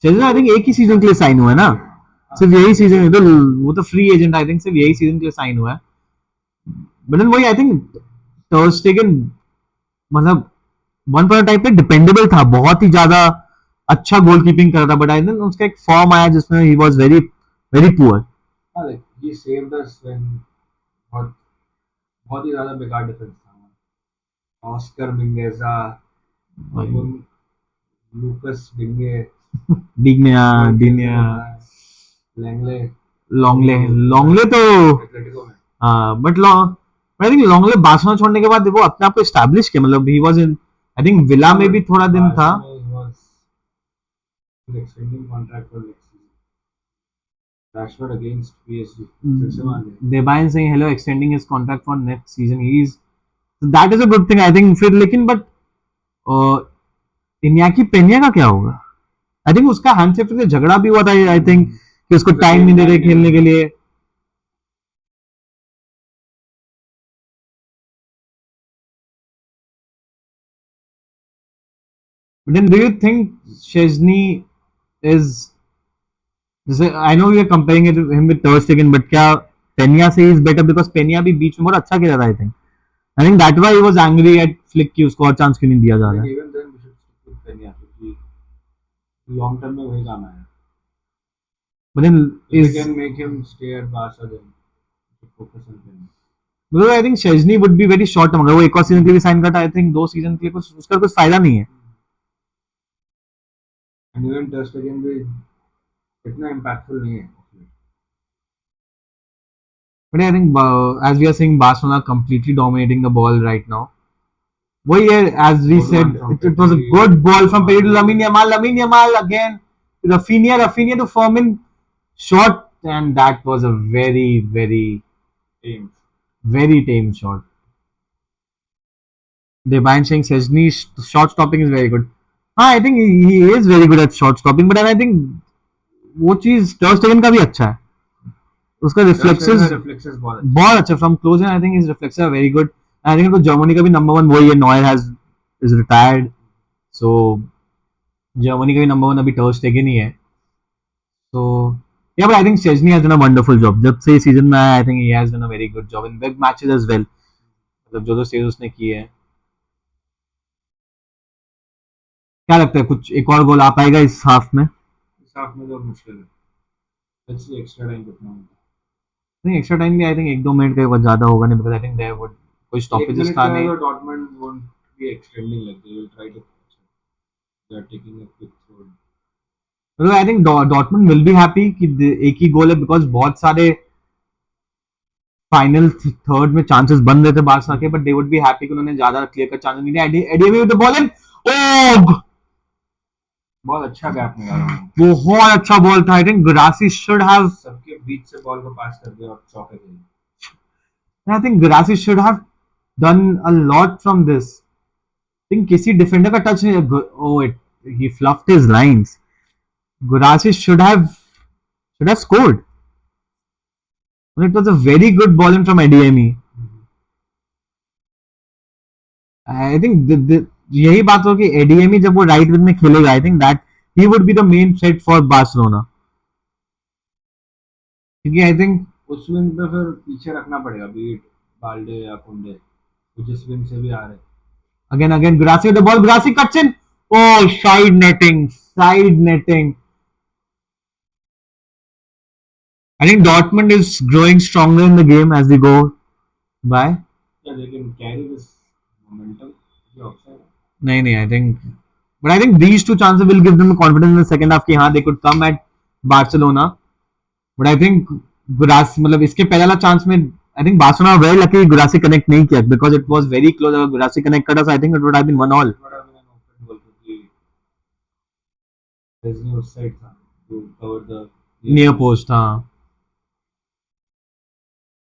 शेज़नी आई थिंक एक ही सीजन के लिए साइन हुआ है ना. सिर्फ यही सीजन है तो वो तो फ्री एजेंट आई थिंक सिर्फ यही सीजन के लिए साइन हुआ है. बट देन वही आई थिंक टर स्टेगन मतलब वन पॉइंट टाइप पे डिपेंडेबल था, बहुत ही ज्यादा अच्छा गोलकीपिंग कर रहा था. बट आई थिंक उसका एक फॉर्म आया जिसमें he was very very poor. हां like he saved us when बहुत बहुत ही ज्यादा बेकार डिफेंस था. ऑस्कर मिंगेजा, लूकस डिग्ने लॉन्गले तो हाँ बट आई थिंक लॉन्गले बार्सिलोना छोड़ने के बाद वो अपने आप को एस्टैब्लिश किया. मतलब he was in I think villa में भी थोड़ा दिन था. Rashford against PSG. Debayan saying hello, extending his contract for next season. That is a good thing I think. फिर लेकिन but इन्याकी पेनिया का क्या होगा? आई थिंक उसका हैंडशेक से झगड़ा भी हुआ था आई थिंक कि उसको टाइम नहीं दे रहे खेलने के लिए. But then do you think Szczesny is I know we are comparing him with Ter Stegen, but क्या पेनिया से is better because पेनिया भी बीच में बहुत अच्छा खेला था I think that's why he was angry at Flick कि उसको और चांस क्यों नहीं दिया जा रहा है. Even then we should stick with पेनिया क्योंकि long term में वही काम आया. But then if we can make him stay at Barca then focus on पेनिया. Because I think Szczesny would be very short term. अगर वो एक और सीजन के लिए साइन करता I think 2 सीजन के लिए कुछ उसका कुछ फायदा नहीं है. And even Ter Stegen भी इतना impactful नहीं है. But I think as we are seeing Barcelona completely dominating the ball right now. Well, yeah, as we said, it was a good ball from Pedro Lamine Yamal again. Rafinha to Fermin shot, and that was a very tame shot. Debayan saying Szczesny's shot stopping is very good. I think he is very good at shot stopping, but I think वो चीज Ter Stegen का भी अच्छा है. उसका reflexes बहुत अच्छा from close and I think his reflexes are very good. I think तो जर्मनी का भी नंबर 1 वही है. Neuer is retired so Germany का भी नंबर 1 अभी Ter Stegen ही है. सो yeah but I think Szczesny has done a wonderful job. जब से सीजन में आया I think he has done a very good job in big matches as well. मतलब जो सेव्स उसने किए हैं. क्या लगता है कुछ एक और गोल आ पाएगा इस हाफ में? इस हाफ में तो मुश्किल है. लेट्स सी एक्स्ट्रा टाइम कितना होगा. नहीं एक्स्ट्रा टाइम भी आई थिंक 1-2 मिनट का बहुत ज्यादा होगा नहीं because I think there would कोई स्टॉपेजेस था नहीं. Dortmund won't be extending like they will try to they are taking a quick throw. तो I think Dortmund will be happy कि एक ही गोल है बिकॉज़ बहुत सारे फाइनल थर्ड में चांसेस बन रहे थे बार्सा के but they would be happy कि उन्होंने ज्यादा क्लियर कट चांसेस नहीं दिए. एडीएवी विद द बॉल इन ओह बहुत अच्छा गैप निकाला. बहुत अच्छा बॉल था. I think Guirassy should have सबके बीच से बॉल को पास कर दिया और चौके दिए. I think Guirassy should have done a lot from this. I think किसी डिफेंडर का टच नहीं. Oh it he fluffed his lines. Guirassy should have scored. It was a very good ball in from ADME. I think यही बात हो कि ADME जब वो right wing में खेलेगा I think that he would be the main threat for Barcelona. क्योंकि I think उस विंग पे फिर पीछे रखना पड़ेगा बीट बाल्डे या कुंडे जिस विंग से भी आ रहे. Again Guirassy with the ball. Guirassy cuts in. Oh side netting. I think Dortmund is growing stronger in the game as they go by. Yeah, they can carry this momentum. नहीं, I think, but I think these two chances will give them confidence in the second half कि हाँ they could come at Barcelona. But I think Guirassy मतलब इसके पहले वाला chance में I think Barcelona very lucky Guirassy connect नहीं किया because it was very close. अगर गुरासी कनेक्ट करता I think it would have been 1-1. बड़ा मैंने ओपन गोल क्योंकि डिज्नी उस साइड था to cover the near post. हाँ,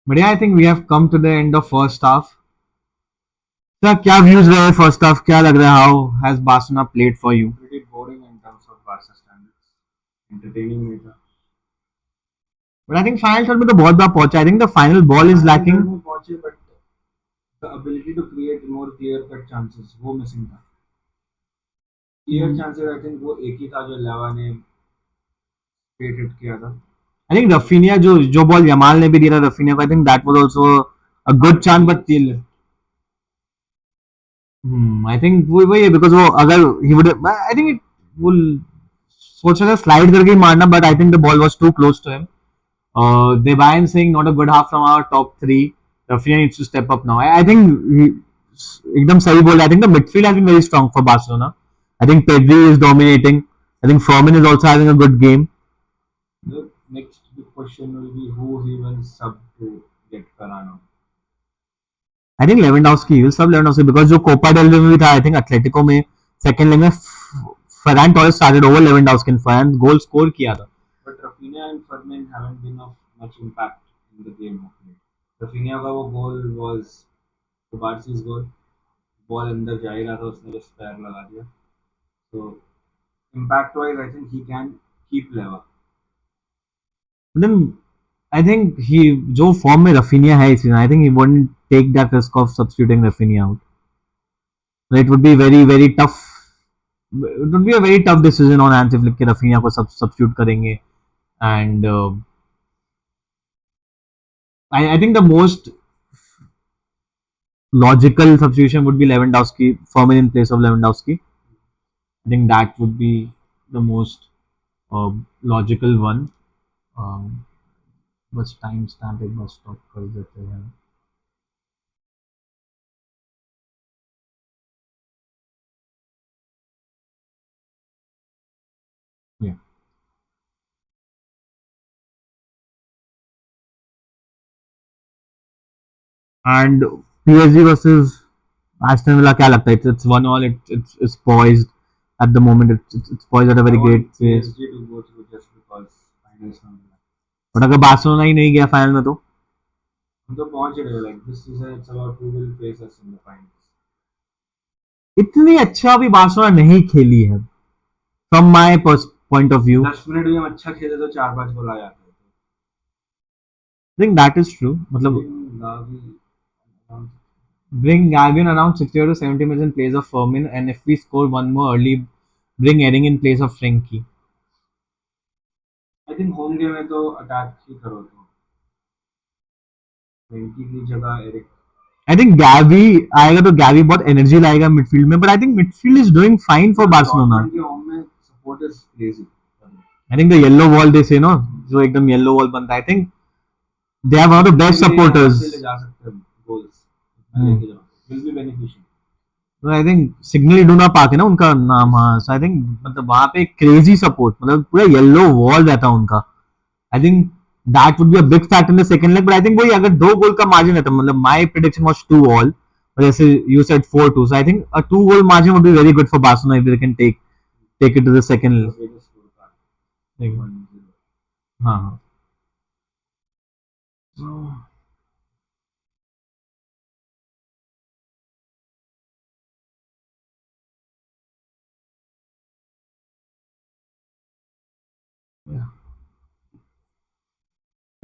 but I think we have come to the end of first half. Sir क्या views रहे फर्स्ट हाफ, क्या लग रहा है, how has Barcelona played for you? pretty boring in terms of Barca standards. Entertaining नहीं था. But I think final third में तो बहुत बार पहुंचा. आई think the final ball is lacking. में पहुंचे but the ability to create more clear cut chances वो missing था. Clear chances I think वो एक ही था जो लेवा ने create hit किया था. आई थिंक रफीनिया जो बॉल यमाल ने भी दिया था रफीनिया को, आई think that was also a good chance but still I think वही है बिकॉज वो अगर ही वुड आई थिंक वो सोच रहा था स्लाइड करके ही मारना but I think the ball was too close to him. Debayan saying not a good half from our top three. Rafinha needs to step up now. I think एकदम सही बोल रहा. I think the midfield has been very strong for Barcelona. I think Pedri is dominating. I think Fermin is also having a good game. The next big question will be who he will sub to get Carano. I think Lewandowski will sub Lewandowski because जो Copa del Rey में भी था I think Atletico में second leg में Ferran Torres started over Lewandowski and Ferran goal score किया था. But Rafinha and Fermin haven't been of much impact in the game of late. Rafinha का वो goal was Kubarsi's goal. Ball अंदर जा ही रहा था उसने बस पैर लगा दिया. So impact wise I think he can keep level. But then I think he जो फॉर्म में रफीनिया है इस season I think he wouldn't take that risk of substituting Rafinha out. It would be very tough. It would be a very tough decision on Hansi Flick कि Raphinha को substitute करेंगे. And I think the most logical substitution would be Lewandowski, Fermin in place of Lewandowski. I think that would be the most logical one. बस time stamp एक बार stop कर देते हैं. Yeah. And PSG versus Aston Villa क्या लगता है? It's 1-1. It's poised at the moment. It's poised at a very great pace. PSG to go through just because finals में But अगर बार्सिलोना ही नहीं गया फाइनल में तो हम तो पहुंच ही रहे. Like this season it's about who will face us in the finals. इतनी अच्छा भी बार्सिलोना नहीं खेली है from my point of view. 10 minute भी हम अच्छा खेले तो 4-5 गोल आ जाते हैं. I think that is true. मतलब bring Gavi in around 60 to 70 minutes in place of Fermin, and if we score one more early, bring Edding in place of Frenkie. I think home game में तो attack ही करो तो Frankie की जगह Eric. I think Gavi आएगा तो Gavi बहुत energy लाएगा मिडफील्ड में, but I think midfield is doing fine for Barcelona. के होम में support is crazy. I think the yellow wall they say no, जो एकदम yellow wall बनता है. I think they have one of the best supporters. जा सकते हैं goals will be beneficial. तो I think signal Iduna park है ना उनका नाम. हाँ, सो आई थिंक मतलब वहां पे क्रेजी सपोर्ट, मतलब पूरा येलो वॉल रहता है उनका. आई think that would be a big factor in the second leg. But I think वही अगर 2 गोल का मार्जिन रहता, मतलब माय प्रेडिक्शन वाज 2-2, जैसे you said 4-2. So I think a 2 goal margin would be very good for Barcelona if they can take it to the second. हाँ हाँ.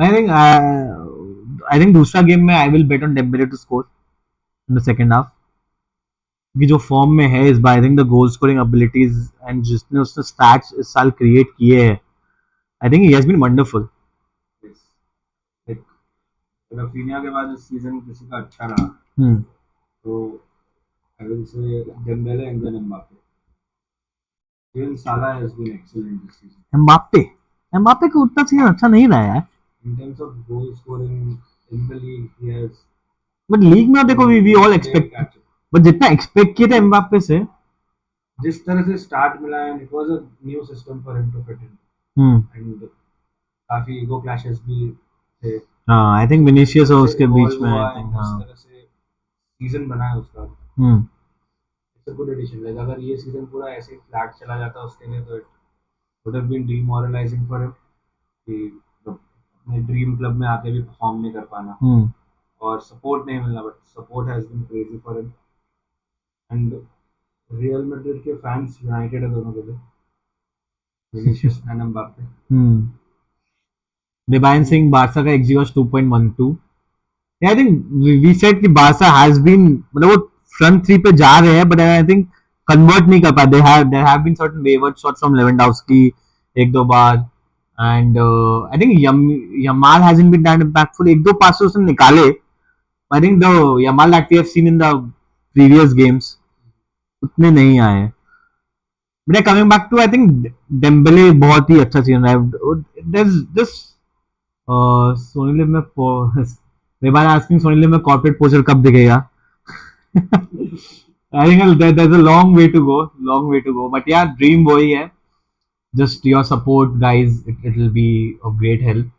I think दूसरा game में I will bet on Dembele to score in the second half. कि जो form में है इस बार, I think the goal scoring abilities and जिसने उसने स्टैट्स इस साल क्रिएट किए हैं, I think he has been wonderful. Raphinha के बाद इस सीजन किसी का अच्छा रहा तो I will say Dembele and then Mbappe. Even Salah has been excellent this season. Mbappe का उतना सीजन अच्छा नहीं रहा यार. In terms of goal scoring in the league, he has. But league में देखो वी ऑल एक्सपेक्ट, बट जितना expect किए थे एम्बापे से, जिस तरह से स्टार्ट मिला, and it was a new system for him to fit in. And काफी ईगो क्लैशेस भी थे, हाँ आई थिंक जिस विनीशियस तरह और से उसके बीच इवॉल्व में आई हुआ थिंक एंड जिस हाँ. तरह से सीजन बना है उसका, hmm. It's a good addition. Like अगर ये सीजन पूरा ऐसे ही फ्लैट चला जाता उसके लिए तो it would have been demoralising for him कि अपने ड्रीम क्लब में आके भी परफॉर्म नहीं कर पाना हम्म. और सपोर्ट नहीं मिलना, but support has been crazy for him. And Real Madrid के फैंस यूनाइटेड है दोनों के लिए, Vinicius and Mbappe. Hmm. Divine Singh Barca का XG was 2.12. Yeah, I think we said कि Barca has been मतलब वो front three पे जा रहे हैं but I think convert नहीं कर पाए. There have been certain wayward shots from Lewandowski एक दो बार and I think Yamal hasn't been that impactful. एक दो passes उसने निकाले. I think the Yamal that we have seen in the previous games उतने नहीं आए. But yeah, coming back to I think Dembele बहुत ही अच्छा सीजन रहा है. There's this सोनी लिव में they were asking Sony LIV में कॉर्पोरेट पोस्टर कब दिखेगा. I think there's a long way to go. But yeah, dream वही है. Just your support, guys. It will be of great help.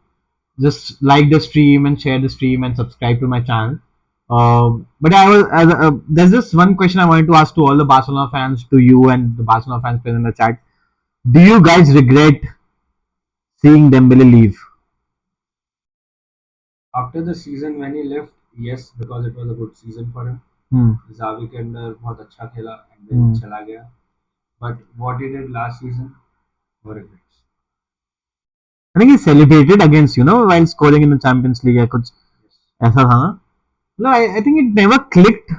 Just like the stream and share the stream and subscribe to my channel. But there's just one question I wanted to ask to all the Barcelona fans, to you and the Barcelona fans present in the chat. Do you guys regret seeing Dembele leave? After the season when he left, yes, because it was a good season for him. Hmm. Xavi के अंदर बहुत अच्छा खेला and then चला गया, but what he did last season, no regrets. I think he celebrated against while scoring in the Champions League या कुछ ऐसा था ना. No, I think it never clicked.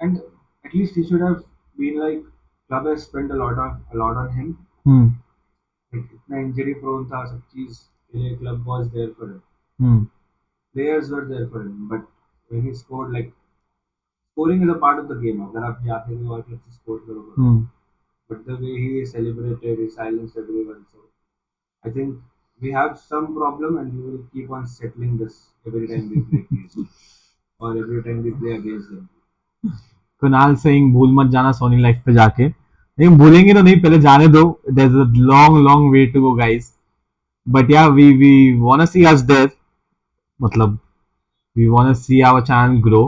And at least he should have been like club has spent a lot on him। Hmm. Like इतना injury prone था सब चीज के लिए, club was there for him, Hmm. Players were there for him, but when he scored, like scoring is a part of the game, अगर आप जाते हो और क्लब से स्कोर करोगे, Hmm. but the way he celebrated, he silenced everyone. So I think we have some problem, and we will keep on settling this every time we play PSG or every time we play against them. Kunal Singh भूल मत जाना Soni life पे जाके. लेकिन भूलेंगे तो नहीं, पहले जाने दो. There's a long way to go, guys. But yeah, we wanna see us there. मतलब we wanna see our channel grow.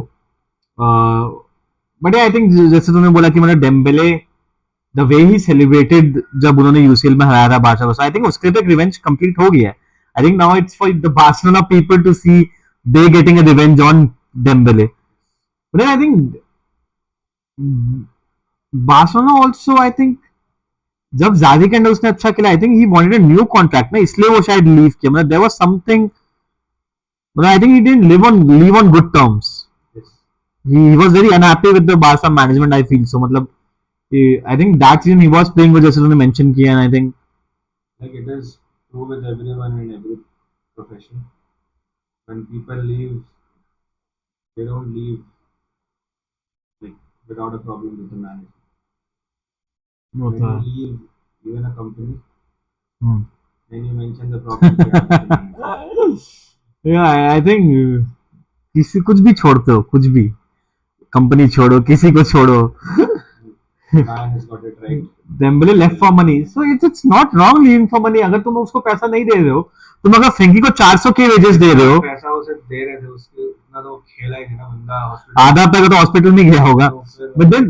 But yeah, I think जैसे तुमने बोला कि मतलब Dembélé the way he celebrated जब उन्होंने यूसीएल में हराया था बार्सा को, आई थिंक उसके लिए रिवेंज कंप्लीट हो गया है. I think now it's for the Barcelona people to see they getting a revenge on Dembele. But I think Barcelona also, I think जब जादी के अंदर उसने अच्छा खेला, I think he wanted a new contract ना, इसलिए वो शायद लीव किया. मतलब देयर वाज समथिंग, मतलब I think he didn't live on good terms. Yes. He was very unhappy with the Barca management, I feel so. मतलब I think that season he was playing with, जैसे तुमने mention किया, and I think Like it is true with everyone in every profession. When people leave, they don't leave like without a problem with the management. When होता you है. leave even a company, Hmm. then you mention the problems you have with the management. Yeah, I think किसी कुछ भी छोड़ते हो, कुछ भी company छोड़ो, किसी को छोड़ो. Man has got it right. Dembele left for money, so it's not wrong leaving for money. अगर तुम उसको पैसा नहीं दे रहे हो, तुम अगर फ्रेंकी को 400 के वेजेस दे रहे हो, पैसा उसे दे रहे थे, उसके उतना तो खेला ही नहीं ना बंदा, हॉस्पिटल आधा पैसा तो हॉस्पिटल में गया होगा. तो फिर But then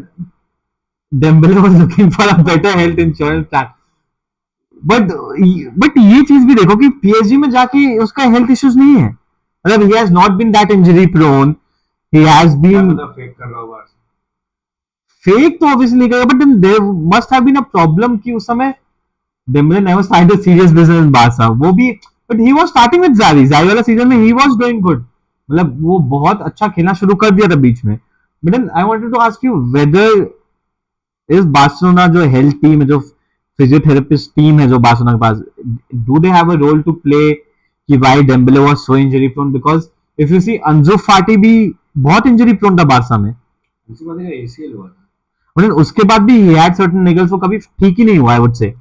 Dembele was looking for a better health insurance plan. But ये चीज भी देखो कि पीएसजी में जाके उसका हेल्थ इश्यूज नहीं है. मतलब he has not been that injury prone. He has been fake कर रहा होगा। फेक तो ऑब्वियसली करेगा, but there must have been a problem कि उस समय Dembele never started serious business in Barca. वो भी, but he was starting with जारी वाला सीजन में ही वाज डूइंग गुड. मतलब वो बहुत अच्छा खेलना शुरू कर दिया था बीच में. But then I wanted to ask you whether is Barcelona जो हेल्थ टीम है, जो फिजियोथेरेपिस्ट टीम है जो बार्सिलोना के पास, do they have a role to play कि why Dembele was so injury prone? Because if you see Ansu Fati भी बहुत इंजरी प्रोन था बारसा में. उसी बात का एसीएल हुआ था, बट उसके बाद भी ही हैड सर्टेन निगल्स, वो कभी ठीक ही नहीं हुआ, I would say.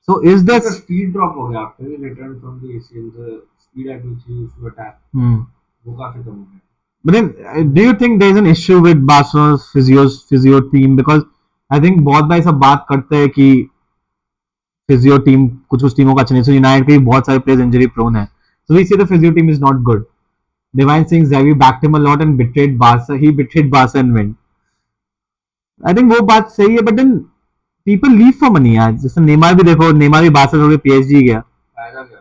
So is this speed drop हो गया after he return from the ACL, the speed at which he used to attack वो काफी कम हो गया. But then, do you think there is an issue with Barcelona's physio team? Because I think बहुत बार सब बात करते हैं कि फिजियो टीम कुछ कुछ टीमों का अच्छा नहीं, सो यूनाइटेड के भी बहुत सारे प्लेयर्स इंजरी प्रोन है, so we see the physio team is not good. Divine Singh Xavi backed him a lot and betrayed Barca. He betrayed Barca and went. I think वो बात सही है, but then people leave for money यार. जैसे Neymar भी देखो, Neymar भी Barca छोड़ के पीएसजी गया. फायदा क्या?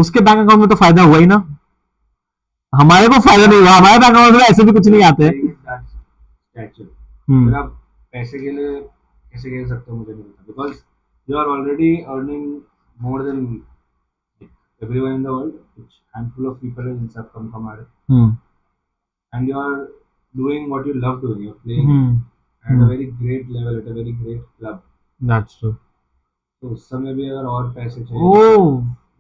उसके बैंक अकाउंट में तो फायदा हुआ ही ना. हमारे को फायदा नहीं हुआ, हमारे बैंक अकाउंट में ऐसे भी कुछ नहीं आते. फिर आप पैसे के लिए कैसे खेल सकते हो मुझे नहीं पता, because you are already earning more than everyone in the world, which handful of people in सब कम कमा रहे, and you are doing what you love doing. You're playing at a very great level at a very great club. That's true. तो उस समय भी अगर और पैसे चाहिए. Oh,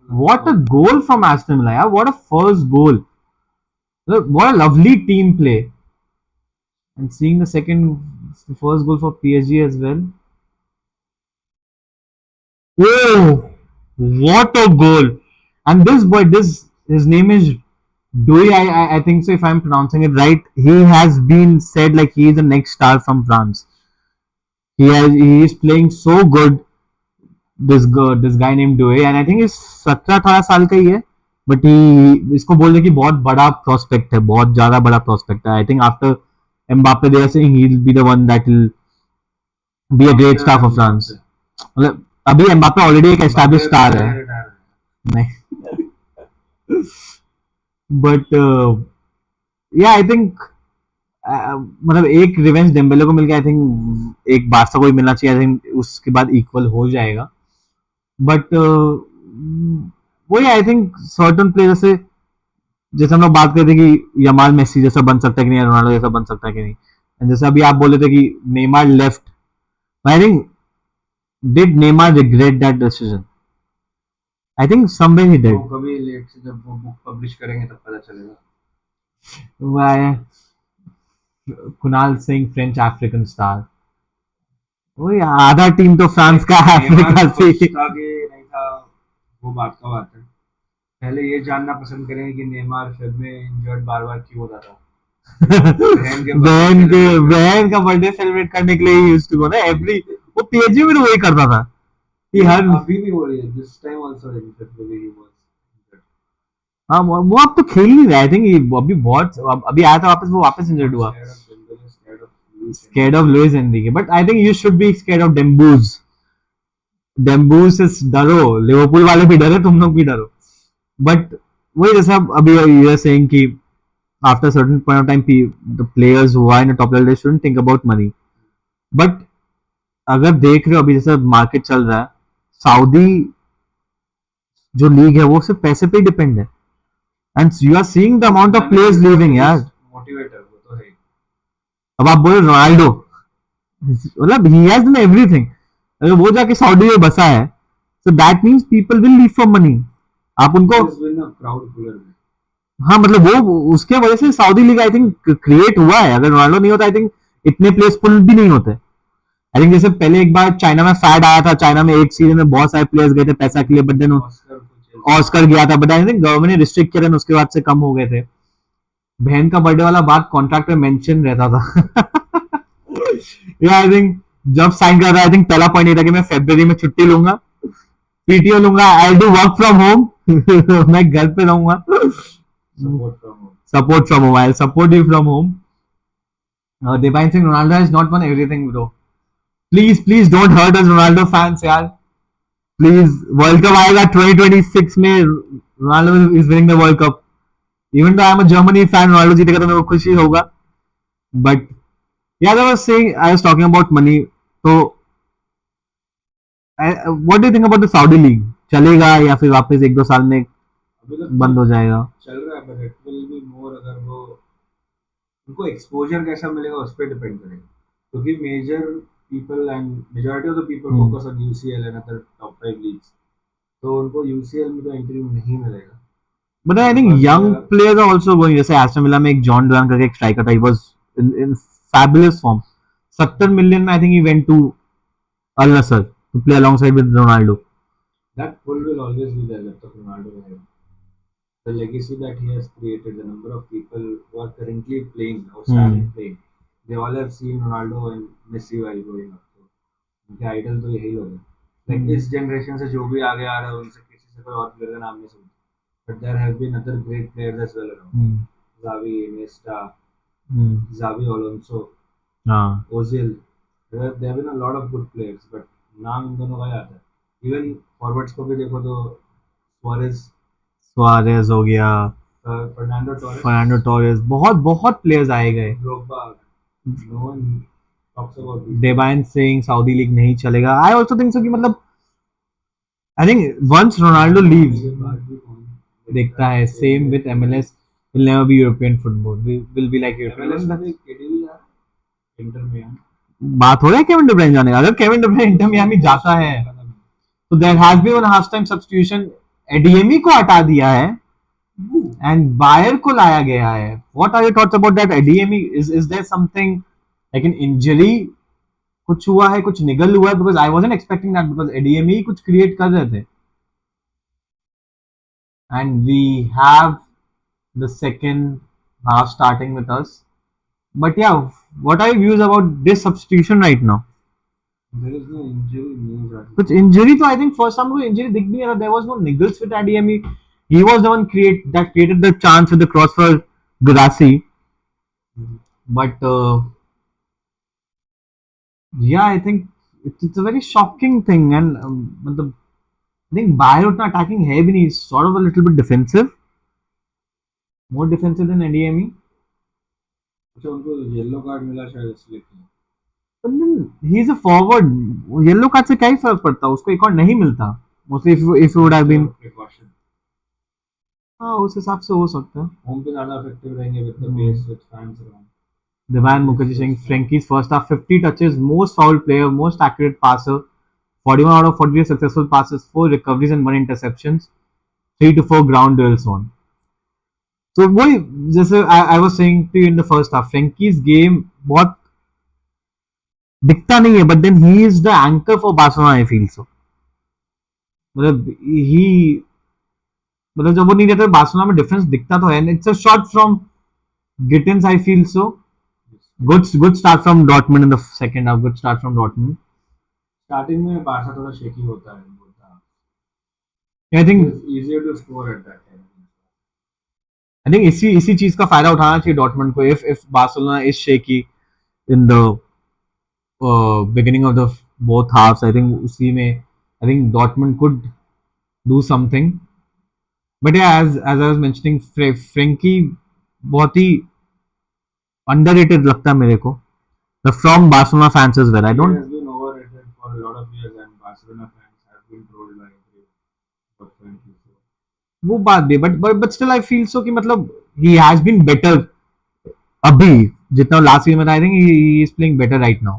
what a goal from Aston Villa! Yeah? What a first goal! What a lovely team play. And seeing the first goal for PSG as well. Oh, what a goal! And this boy, his name is Doi. I think so. If I'm pronouncing it right, he has been said like he is the next star from France. He is playing so good. This guy named Doi, and I think he's 17-18 साल का ही है. But he इसको बोल रहे कि बहुत बड़ा prospect है, बहुत ज्यादा बड़ा प्रोस्पेक्ट है. I think after Mbappe they are saying he will be the one that will be a great star for France. मतलब अभी एम्बापे ऑलरेडी एक एस्टैब्लिश स्टार है. नहीं, बट या आई थिंक मतलब एक रिवेंज डेम्बेले को मिल गया. आई थिंक एक बारसा को भी मिलना चाहिए. आई थिंक उसके बाद इक्वल हो जाएगा. बट वही आई थिंक सर्टन प्लेयर से जैसे हम लोग बात करते थे कि यमाल मेसी जैसा बन सकता है कि नहीं, रोनाल्डो जैसा बन सकता है कि नहीं. जैसे अभी आप बोले थे कि Neymar left, I think did Neymar regret that decision? I think somewhere he did. कभी लेट से जब वो बुक पब्लिश करेंगे तब पता चलेगा. Kunal Singh French African star, वही आधा टीम तो फ्रांस का अफ्रीका से. नहीं था वो बात का बात है. पहले ये जानना पसंद करेंगे कि नेमार फेब में इंजर्ड बार बार क्यों होता था. बहन का बर्थडे सेलिब्रेट करने के लिए यूज्ड टू गो ना एवरी. वो पीएसजी में तो वही करता था कि हर अभी भी हो रही है. This time also he was. हाँ वो अब तो खेल नहीं रहा. आई थिंक अभी बहुत अभी आया था वापस, वो वापस इंजर्ड हुआ. Scared of Luis Enrique, but I think you should be scared of Dembooz. Dembooz से डरो, लिवरपूल वाले भी डरे, तुम लोग भी डरो. बट वही जैसा अभी you are saying कि after a certain point of time the players who are in the top level they shouldn't think about money. But अगर देख रहे हो अभी जैसा मार्केट चल रहा है, सऊदी जो लीग है वो सिर्फ पैसे पे ही डिपेंड है. And you are seeing the amount of players leaving यार. मोटिवेटर वो तो है. अब आप बोले रोनाल्डो, मतलब ही हैज डन एवरीथिंग. अगर वो जाके सऊदी में बसा है, so that means people will leave for money. आप उनको हाँ मतलब वो उसके वजह से Saudi league I think create हुआ है. अगर रोनाल्डो नहीं होता आई थिंक इतने प्लेयर्स पुल भी नहीं होते. आई थिंक जैसे पहले एक बार चाइना में फैड आया था, चाइना में एक सीजन में बहुत सारे प्लेयर्स गए थे पैसा के लिए, बट देन ऑस्कर गया था, बट आई थिंक गवर्नमेंट ने रिस्ट्रिक्ट किया, उसके बाद से कम हो गए थे. बहन का बर्थडे वाला बात कॉन्ट्रैक्ट में मेंशन रहता था. या आई थिंक जब साइन कर रहा आई थिंक पहला पॉइंट ये था कि मैं फरवरी में छुट्टी लूंगा, पीटीओ लूंगा, I do work from home. मैं घर पे रहूंगा. Support from home, I support you from home. Divine Singh, Ronaldo has not won everything bro. Please don't hurt us Ronaldo fans यार. प्लीज वर्ल्ड कप आएगा 2026 में, Ronaldo is winning the world cup. Even though I am a Germany fan, Ronaldo जीतेगा तो मेरे को खुशी होगा. But yeah, I was talking about money. So, what do you think about the Saudi League? चलेगा या फिर वापस एक दो साल में बंद हो जाएगा? चल रहा है, but it will be more अगर वो उनको एक्सपोजर कैसा मिलेगा उस पर डिपेंड करेगा. क्योंकि majority of the people focus on UCL and other top 5 leagues. तो उनको UCL में तो एंट्री नहीं मिलेगा. But I think young players are also going. जैसे एस्टन विला में एक जॉन डुरान करके एक स्ट्राइकर था, he was in fabulous form. 70 million में I think he went to Al Nassr to play alongside with Ronaldo. That pull will always be there जब तक Ronaldo है. The legacy that he has created, the number of people who are currently playing or starting playing, they all have seen Ronaldo and Messi while growing up. उनके idol तो यही लोग हैं. Like इस generation से जो भी आगे आ रहा है उनसे किसी से कोई और प्लेयर का नाम नहीं सुनता, but there have been other great players as well around, Xavi, Iniesta, Xavi Alonso, हाँ Ozil. There have been a lot of good players, but नाम इन दोनों का ही आता है। इवन फॉरवर्ड्स को भी देखो तो सुआरेज, सुआरेज हो गया, फर्नांडो टोरेस, बहुत बहुत प्लेयर्स आए गए। Drogba, no one talks about this. Dewan Singh, Saudi league नहीं चलेगा। आई ऑल्सो थिंक सो कि मतलब I think once Ronaldo leaves, देखता है same with MLS, will never be European football, will be like European। MLS में भी केडीबी यार, inter में बात हो रहा है केविन डी ब्रुयने जाने का। अगर Kevin De Bruyne Inter Miami जाता है तो there has been one half time substitution, Adeyemi को हटा दिया है एंड बायर को लाया गया है। What are your thoughts about that? Adeyemi is there something like an injury, कुछ हुआ है, कुछ निगल हुआ है? Because I wasn't expecting that, because Adeyemi कुछ क्रिएट कर रहे थे and we have the second half starting with us. But yeah, what are your views about this substitution right now? There is no injury news. कुछ injury तो I think first time को injury दिख भी नहीं रहा। There was no niggles with Adeyemi, he was the one created the chance with the cross for Gurasi. But yeah, I think it's a very shocking thing and मतलब I think Bayer उतना attacking है भी नहीं, sort of a little bit defensive, more defensive than ADME. अच्छा उनको yellow card मिला शायद इसलिए। But then he is a forward, yellow card से क्या ही फर्क पड़ता, उसको एक और नहीं मिलता mostly if would have been precaution। हाँ उस हिसाब से हो सकता है। होम पे ज्यादा इफेक्टिव रहेंगे with the pace with fans around। Devan Mukherjee saying Frankie's first half 50 touches, most foul player, most accurate passer, 41 out of 48 successful passes, 4 recoveries and 1 interceptions, 3 to 4 ground duels won. So वही जैसे I was saying to you in the first half, Frankie's game बहुत दिखता नहीं है, but then he is the anchor for Barcelona, I feel so। मतलब जब वो नहीं रहता बार्सिलोना में डिफरेंस दिखता तो है। It's a shot from Gittens, I feel so. Good start from Dortmund in the second half. Good start from Dortmund. Starting में बारसा थोड़ा शेकी होता है, I think it's easier to score at that time। I think इसी चीज का फायदा उठाना चाहिए डॉर्टमंड को। if Barcelona is shaky in the beginning of the both halves, I think उसी में I think Dortmund could do something। But yeah, as I was mentioning, Frankie बहुत ही underrated लगता है मेरे को। The from Barcelona fans as well। I don't। He has been overrated for a lot of years and Barcelona fans have been trolled by everyone। वो बात भी but still I feel so कि मतलब he has been better अभी जितना last season में था। I think he is playing better right now।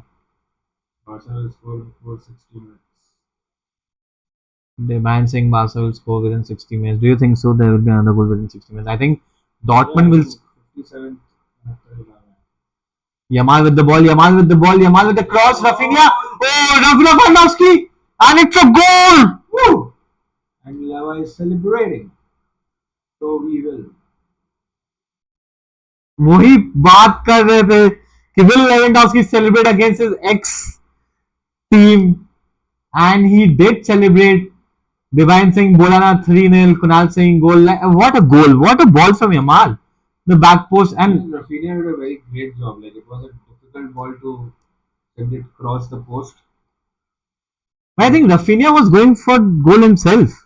Barca will score before 60 minutes। The man saying Barca will score within 60 minutes. Do you think so? There will be another goal within 60 minutes. I think Dortmund will. 57th। Yamal with the ball. Yamal with the ball. Yamal with the cross. Rafinha. Oh, Rafinha Lewandowski, and it's a goal. Woo! And Leva is celebrating। So we will। वही बात कर रहे थे कि will Lewandowski celebrate against his ex team, and he did celebrate। Divine Singh बोला ना 3-0, Kunal Singh goal। What a goal! What a ball from Yamal, the back post। And Rafinha did a very great job। Like it was a difficult ball to send it cross the post। I think Rafinha was going for goal himself।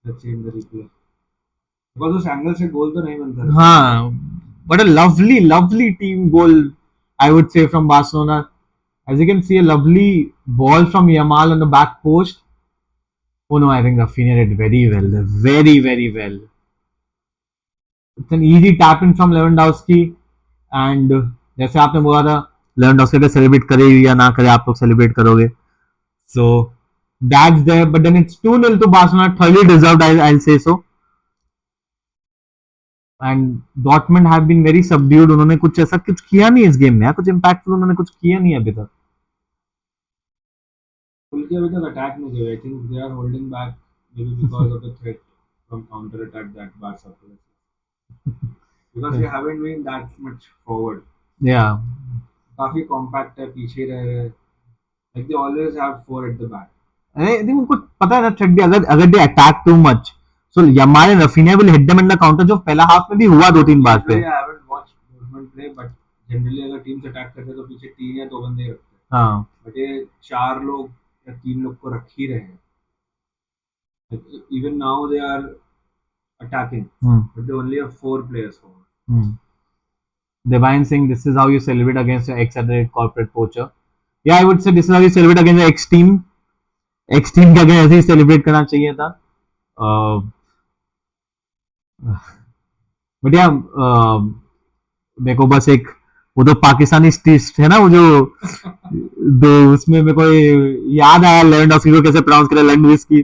Let's see in the replay। Because उस angle से गोल तो नहीं बनता। हाँ, but a lovely team goal, I would say, from Barcelona। As you can see, a lovely ball from Yamal on the back post। Oh no, I think Rafinha did very well there, very well। It's an easy tap in from Lewandowski, and जैसे आपने बोला था Lewandowski का celebrate करे या ना करे, आप लोग सेलिब्रेट करोगे। So that's there, but then it's 2-0 to Barcelona, thoroughly deserved, I'll say so। And Dortmund have been very subdued। उन्होंने कुछ ऐसा कुछ किया नहीं इस गेम में, कुछ इम्पैक्टफुल उन्होंने कुछ किया नहीं अभी तक। उनके अभी तक अटैक नहीं किया। I think they are holding back maybe because of the threat from counter attack that Barca plays। Because they haven't been that much forward। Yeah। काफी compact है, पीछे रह रहे। Like they always have 4 at the back। I think उनको पता है ना threat भी अगर they attack too much so Yamal and Raphinha will hit them in the counter जो पहला हाफ में भी हुआ 2-3 बार पे. Usually I haven't watched Dortmund play, but generally अगर टीम से अटैक करते हैं तो पीछे 3 या 2 बंदे रखते हैं. हाँ. बट ये 4 लोग या 3 लोग को रख ही रहे हैं. Like, even now they are attacking, but they only have 4 players forward. Divine saying this is how you celebrate against your ex at the corporate poacher. Yeah, I would say this is how you celebrate against your ex team. Ex team के against ऐसे ही celebrate करना चाहिए था. But या मेरे को बस एक वो तो पाकिस्तानी स्टिस्ट है ना वो जो दो उसमें मेरे को याद आया लेवेंडोव्स्की को कैसे प्रोनाउंस करा लेवेंडोव्स्की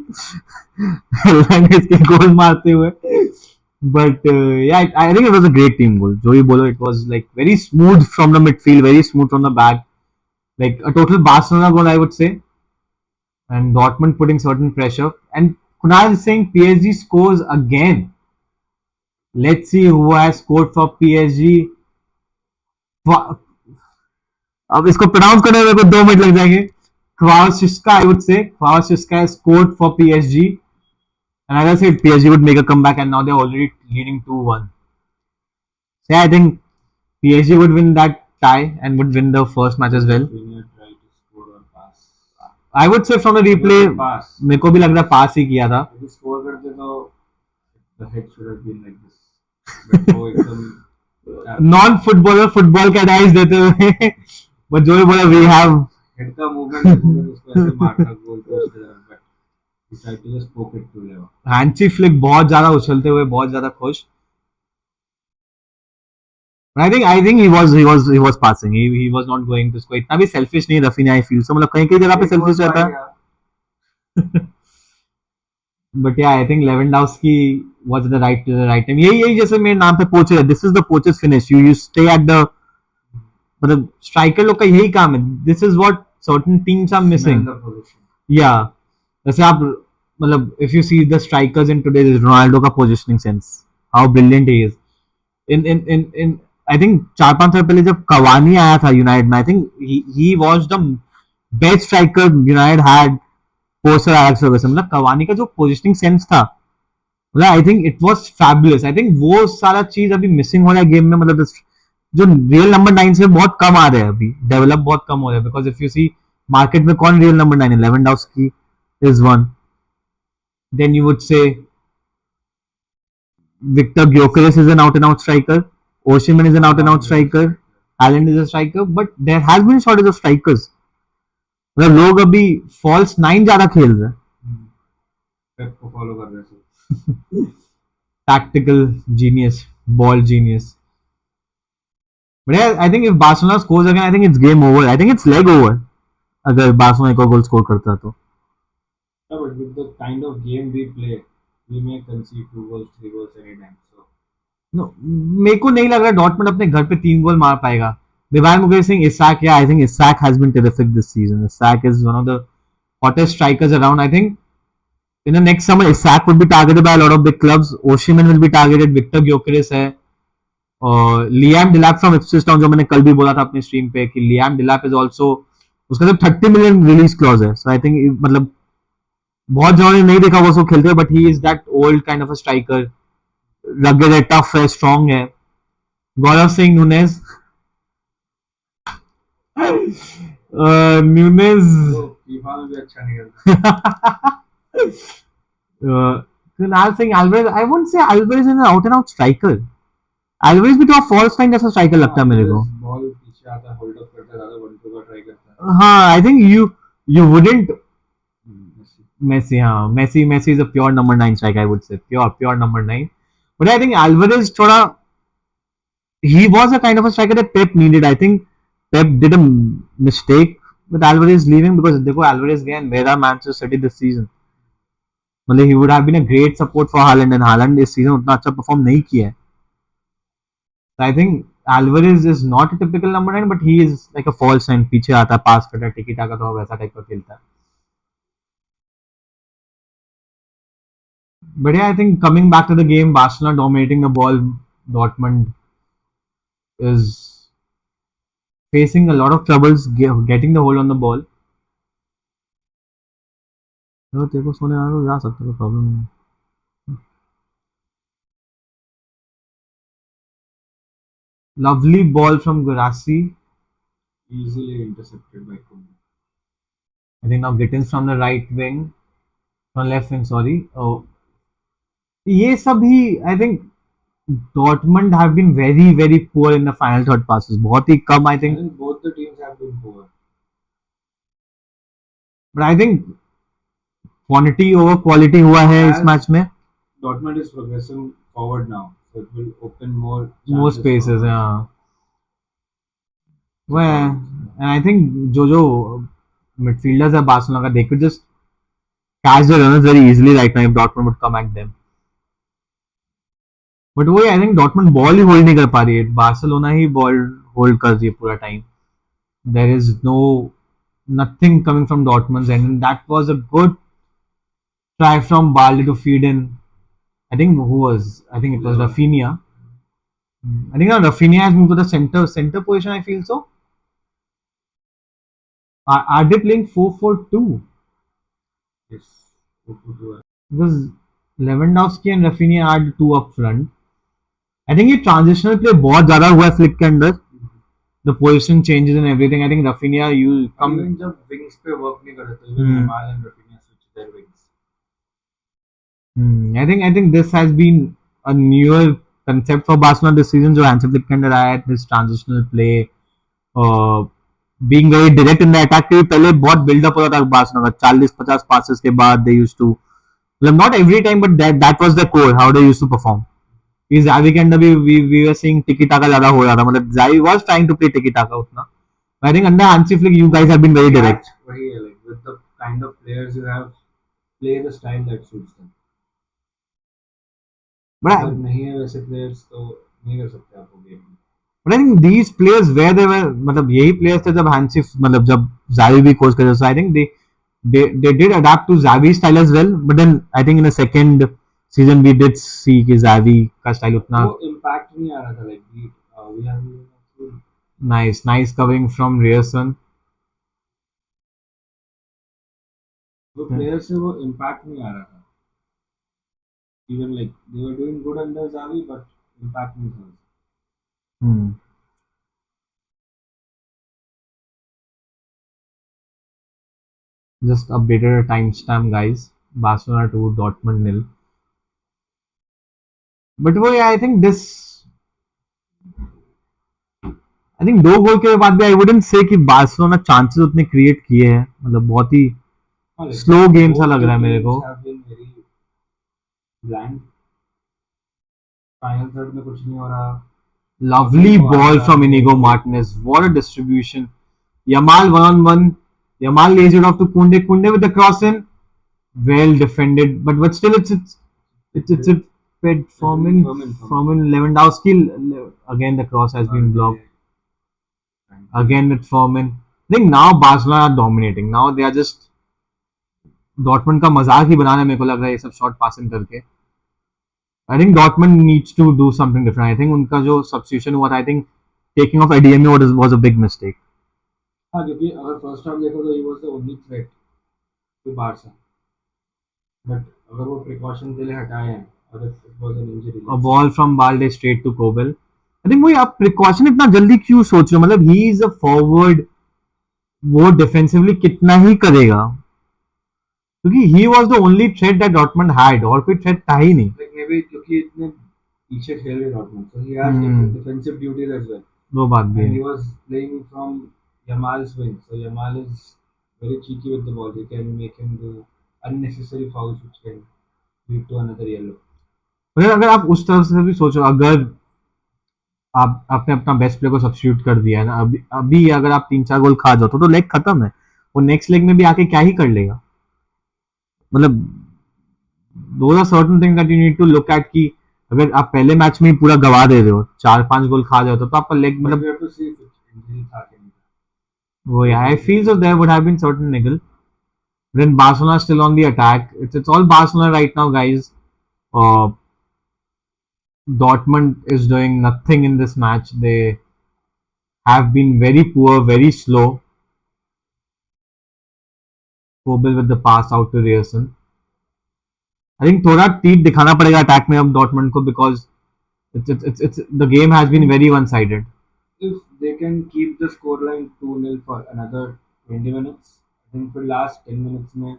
लेवेंडोव्स्की गोल मारते हुए. But yeah, I think it was a great team goal. Joey Bolo, it was like very smooth from the midfield, very smooth from the back, like a total Barcelona goal, I would say. And Dortmund putting certain pressure. And Kunal is saying PSG scores again. Let's see who has scored for PSG. अब इसको pronounce करने में मेरे को 2 minute लग जाएंगे. Kvaratskhelia, I would say. Kvaratskhelia scored for PSG. And as I said, PSG would make a comeback, and now they're already leading 2-1. So yeah, I think PSG would win that tie and would win the first match as well. Rafinha tried to score or pass. I would say from the replay, Pass. मेरे को भी लग रहा पास ही किया था. यदि score करते तो the head should have been like this. But वो एकदम नॉन फुटबॉलर फुटबॉल का एडवाइस देते हुए बट जो भी बोला वी हैव हेड का मूवमेंट उसको ऐसे मारना गोल पोस्ट पे बट डिसाइड टू जस्ट पोक इट टू लेवल. हैंची फ्लिक बहुत ज्यादा उछलते हुए बहुत ज्यादा खुश. I think he was passing. He was not going to score. इतना भी selfish नहीं रफीनिया आई फील. So मतलब कहीं कहीं जगह पे selfish रहता है. But yeah, I think Lewandowski was at the right time. यही जैसे मेरे नाम पे पोचर है. This is the poacher's finish. You stay at the मतलब स्ट्राइकर लोग का यही काम है. This is what certain teams are missing. Yeah. जैसे आप मतलब if you see the strikers in today, Ronaldo का positioning sense, how brilliant he is. In I think 4-5 साल पहले जब कवानी आया था यूनाइटेड में, I think he was the best striker United had post Alex Ferguson. मतलब Cavani का जो पोजिशनिंग सेंस था मतलब I think it was fabulous. I think वो सारा चीज अभी मिसिंग हो रहा है गेम में. मतलब जो रियल नंबर 9 से बहुत कम आ रहे हैं अभी, डेवलप बहुत कम हो रहा है. Because if you see market में कौन रियल नंबर 9 है, Lewandowski is one. Then you would say Victor Gyökeres is an out and out striker. Osimhen is an out and out striker. Haaland is a striker. But there has been shortage of strikers. मतलब लोग अभी false 9 ज्यादा खेल रहे हैं. पेप को follow कर रहे हैं. Tactical genius, ball genius. But yeah, I think if Barcelona scores again, I think it's game over. I think it's leg over. अगर Barcelona एक और गोल स्कोर करता तो. Yeah, but with the kind of game we play, we may concede 2 goals, 3 goals anytime. So no, मेरे को नहीं लग रहा डॉर्टमंड अपने घर पे 3 गोल मार पाएगा. Divine Mukesh saying Isak, yeah, I think Isak has been terrific this season. Isak is one of the hottest strikers around. I think in the next summer, Isak would be targeted by a lot of big clubs. Osimhen will be targeted. Victor Gyökeres है. और Liam डिलैप from Ipswich town, जो मैंने कल भी बोला था अपने stream पे कि लियाम डिलैप इज ऑल्सो, उसका सिर्फ 30 मिलियन रिलीज क्लॉज है. सो आई थिंक मतलब बहुत जगह ने नहीं देखा वो उसको खेलते हुए, but he is that old kind of a striker. Rugged है, टफ है, स्ट्रॉन्ग है. गौरव सिंह नूनेज न्यूनेज फीफा में भी अच्छा नहीं खेलता. Kunal Singh Alvarez, I won't say Alvarez is an out and out striker. Alvarez भी तो फॉल्स नाइन जैसा स्ट्राइकर लगता है मेरे को. बॉल पीछे आता है, होल्ड अप करता है, ज्यादा 1-2 का ट्राई करता है. हाँ, I think you wouldn't Messi, हाँ, Messi is a pure number 9 striker, I would say. Pure number 9. But I think Alvarez थोड़ा, he was a kind of a striker that Pep needed. I think Pep did a mistake with Alvarez leaving, because देखो Alvarez गया and where are Manchester City this season. मतलब he would have been a great support for Haaland, and Haaland इस season उतना अच्छा perform नहीं किया है. So I think Alvarez is not a typical number 9, but he is like a false 9. पीछे आता है, पास करता है, टिकी टाका तो वैसा टाइप का खेलता है. But yeah, I think coming back to the game, Barcelona dominating the ball, Dortmund is facing a lot of troubles getting the hold on the ball. अगर तेरे को सोने आना तो जा सकते, कोई प्रॉब्लम नहीं। Lovely ball from Gurasi. Easily intercepted by Kumar. I think now Gittins from the right wing, from left wing, sorry. Oh, ये सभी I think Dortmund have been very very poor in the final third passes. बहुत ही कम I I think, think both the teams have been poor. but I think quantity over quality हुआ है इस As match में. Dortmund is progressing forward now, so it will open more More chances for spaces, Barca. yeah. Well, and I think जो midfielders है Barcelona का, they could just catch the runners very easily right now if Dortmund would come at them. But वही I think Dortmund ball ही hold नहीं कर पा रही है, बार्सिलोना ही बॉल होल्ड कर रही है पूरा time. There is no nothing coming from Dortmund's end, and that was a good try from Balde to feed in. I think who was? I think it was Rafinha. I think now Rafinha has moved to the center position. I feel so. Are they playing 4-4-2? Yes. Good. Because Lewandowski and Rafinha are the two up front. I think ये transitional play बहुत ज्यादा हुआ है flick के अंदर. The position changes and everything. I think Rafinha you come. Even जब wings पे work नहीं कर रहे थे, even Yamal and Rafinha switch their wings. I think this has been a newer concept for Barcelona this season. जो Hansi Flick के अंदर आया है, this transitional play, uh, being very direct in the attack. के पहले बहुत build up होता था Barcelona का, 40-50 passes के बाद they used to, मतलब not every time but that was the core how they used to perform. इस जावी के अंदर भी we were seeing टिकी टाका ज्यादा हो रहा था, मतलब Xavi was trying to play टिकी टाका उतना. I think under Hansi Flick you guys have been very direct. वही है, like with the kind of players you have, play the style that suits them. अगर नहीं है वैसे players तो नहीं कर सकते आप वो game. But I think these players where they were, मतलब यही players थे जब Hansi, मतलब जब Xavi भी coach कर रहे थे. So I think they did adapt to Xavi's style as well. But then I think in the second season we did see कि Xavi का style उतना वो impact नहीं आ रहा था, like we have nice covering from Rierson. वो players से वो impact नहीं आ रहा था. Even like they were doing good under Xavi, but impact नहीं था. Just updated a timestamp, guys. Barcelona 2, Dortmund 0. But वो I think this, I think दो गोल के बाद भी I wouldn't say कि बार्सिलोना चांसेस उतने क्रिएट किए हैं, मतलब बहुत ही स्लो गेम सा लग रहा है मेरे को. फाइनल थर्ड में कुछ नहीं हो रहा. Lovely ball from Inigo Martinez. What a distribution. Yamal 1-on-1. Yamal lays it off to Kunde. Kunde with the cross in. Well defended. But still it's a bit Fomin Lewandowski. Again the cross has been blocked. Again with Fomin. I think now Barcelona are dominating. Now they are just Dortmund का मजाक ही बनाना मेरे को लग रहा है ये सब short passing करके. I think Dortmund needs to do something different. I think उनका जो substitution हुआ था, I think taking off ADME was a big mistake. हाँ, क्योंकि अगर फर्स्ट हाफ देखो तो he was the only threat to Barca. But अगर वो precaution के लिए हटाए हैं और it was an injury. A ball from Balde straight to Kobel. I think वही आप precaution इतना जल्दी क्यों सोच रहे हो, मतलब he is a forward, वो defensively कितना ही करेगा, क्योंकि he was the only threat that Dortmund had, और कोई threat था ही नहीं. Like maybe क्योंकि इतने पीछे खेल रहे Dortmund, so he has defensive duties as well. वो बात भी And है. he was playing from Yamal's wing, so Yamal is very cheeky with the ball. He can make him do unnecessary fouls which can lead to another yellow. अगर आप उस तरफ से भी सोचो, अगर आप आपने अपना बेस्ट प्लेयर को सब्स्टिट्यूट कर दिया है ना, अभी अगर आप 3-4 गोल खा जाओ तो लेग खत्म है. वो नेक्स्ट लेग में भी आके क्या ही कर लेगा, मतलब those are certain things that you need to look at कि अगर आप पहले मैच में ही पूरा गवा दे रहे हो, 4-5 गोल खा जाओ तो आपका लेग, मतलब वो I feel so there would have been certain niggle. Then Barcelona is still on the attack. It's all Barcelona right now, guys. Dortmund is doing nothing in this match. They have been very poor, very slow. Kobel with the pass out to Rierson. I think थोड़ा teeth दिखाना पड़ेगा attack में अब Dortmund को because it's the game has been very one sided. If they can keep the scoreline 2-0 for another 20 minutes, I think for last 10 minutes में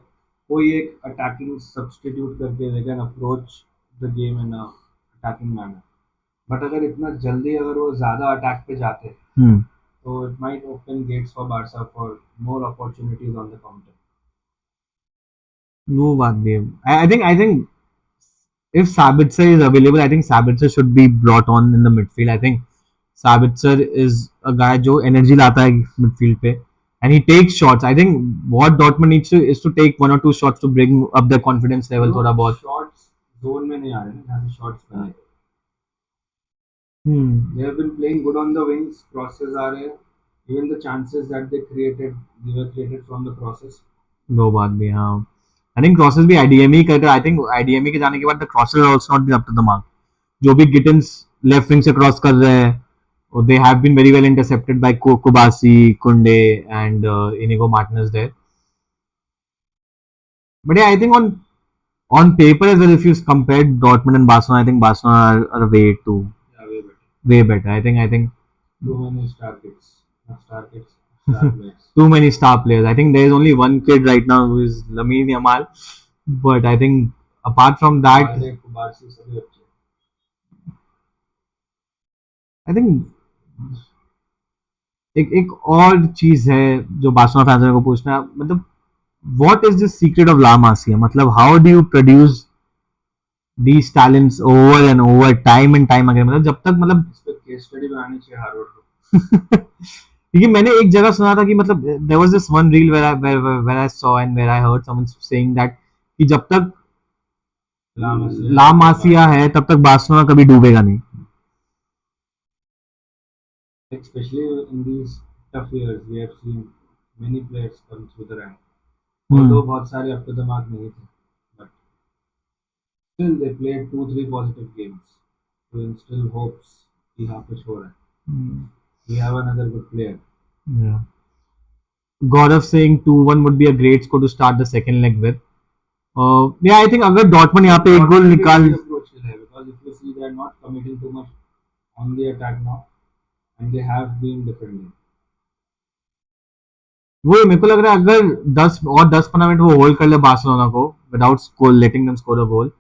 कोई एक attacking substitute करके they can approach the game in a attacking manner. But अगर इतना जल्दी अगर वो ज़्यादा अटैक पे जाते तो it might open gates for Barca for more opportunities on the counter. वो बात भी है. I think if Sabitzer is available, I think Sabitzer should be brought on in the midfield. I think Sabitzer is a guy जो energy लाता है midfield पे and he takes shots. I think what Dortmund needs to is to take one or two shots to bring up their confidence level थोड़ा बहुत. Shots zone में नहीं आ रहे ना जहाँ से shots बने. Hmm. They have been playing good on the wings. Crosses are there. Even the chances that they were created from the crosses. वो बात भी हाँ. I think crosses भी IDME करते. I think IDME के जाने के बाद the crosses are also not been up to the mark. जो भी Gittins left wing से cross कर रहे हैं, they have been very well intercepted by Kubasi, Kunde, and Inigo Martinez there. But yeah, I think on paper as well, if you compare Dortmund and Barcelona, I think Barcelona are way too way better. I think too many star kids, not star kids, star players. Too many star players. I think there is only one kid right now who is Lamine Yamal, but I think apart from that, I think एक और चीज है जो Barcelona fans को पूछना है, मतलब what is the secret of La Masia? मतलब how do you produce these talents over and over time and time again? मतलब जब तक मतलब केस स्टडी बनानी चाहिए हार्वर्ड को. क्योंकि मैंने एक जगह सुना था कि मतलब there was this one reel where I saw and where I heard someone saying that कि जब तक ला मासिया है तब तक बार्सिलोना कभी डूबेगा नहीं. Especially in these tough years, we have seen many players come through the rank. Although बहुत सारे up to the mark नहीं थे, but still they played 2-3 positive games to instill hopes कि हाँ कुछ हो रहा है. We have another good player. Yeah. Gaurav saying 2-1 would be a great score to start the second leg with. Yeah, I think अगर Dortmund यहाँ पे एक गोल निकाल, because if you see they are not committing too much on the attack now and they have been defending. वो मेरे को लग रहा है अगर 10-15 मिनट वो होल्ड कर ले बार्सिलोना को without score letting them score a goal,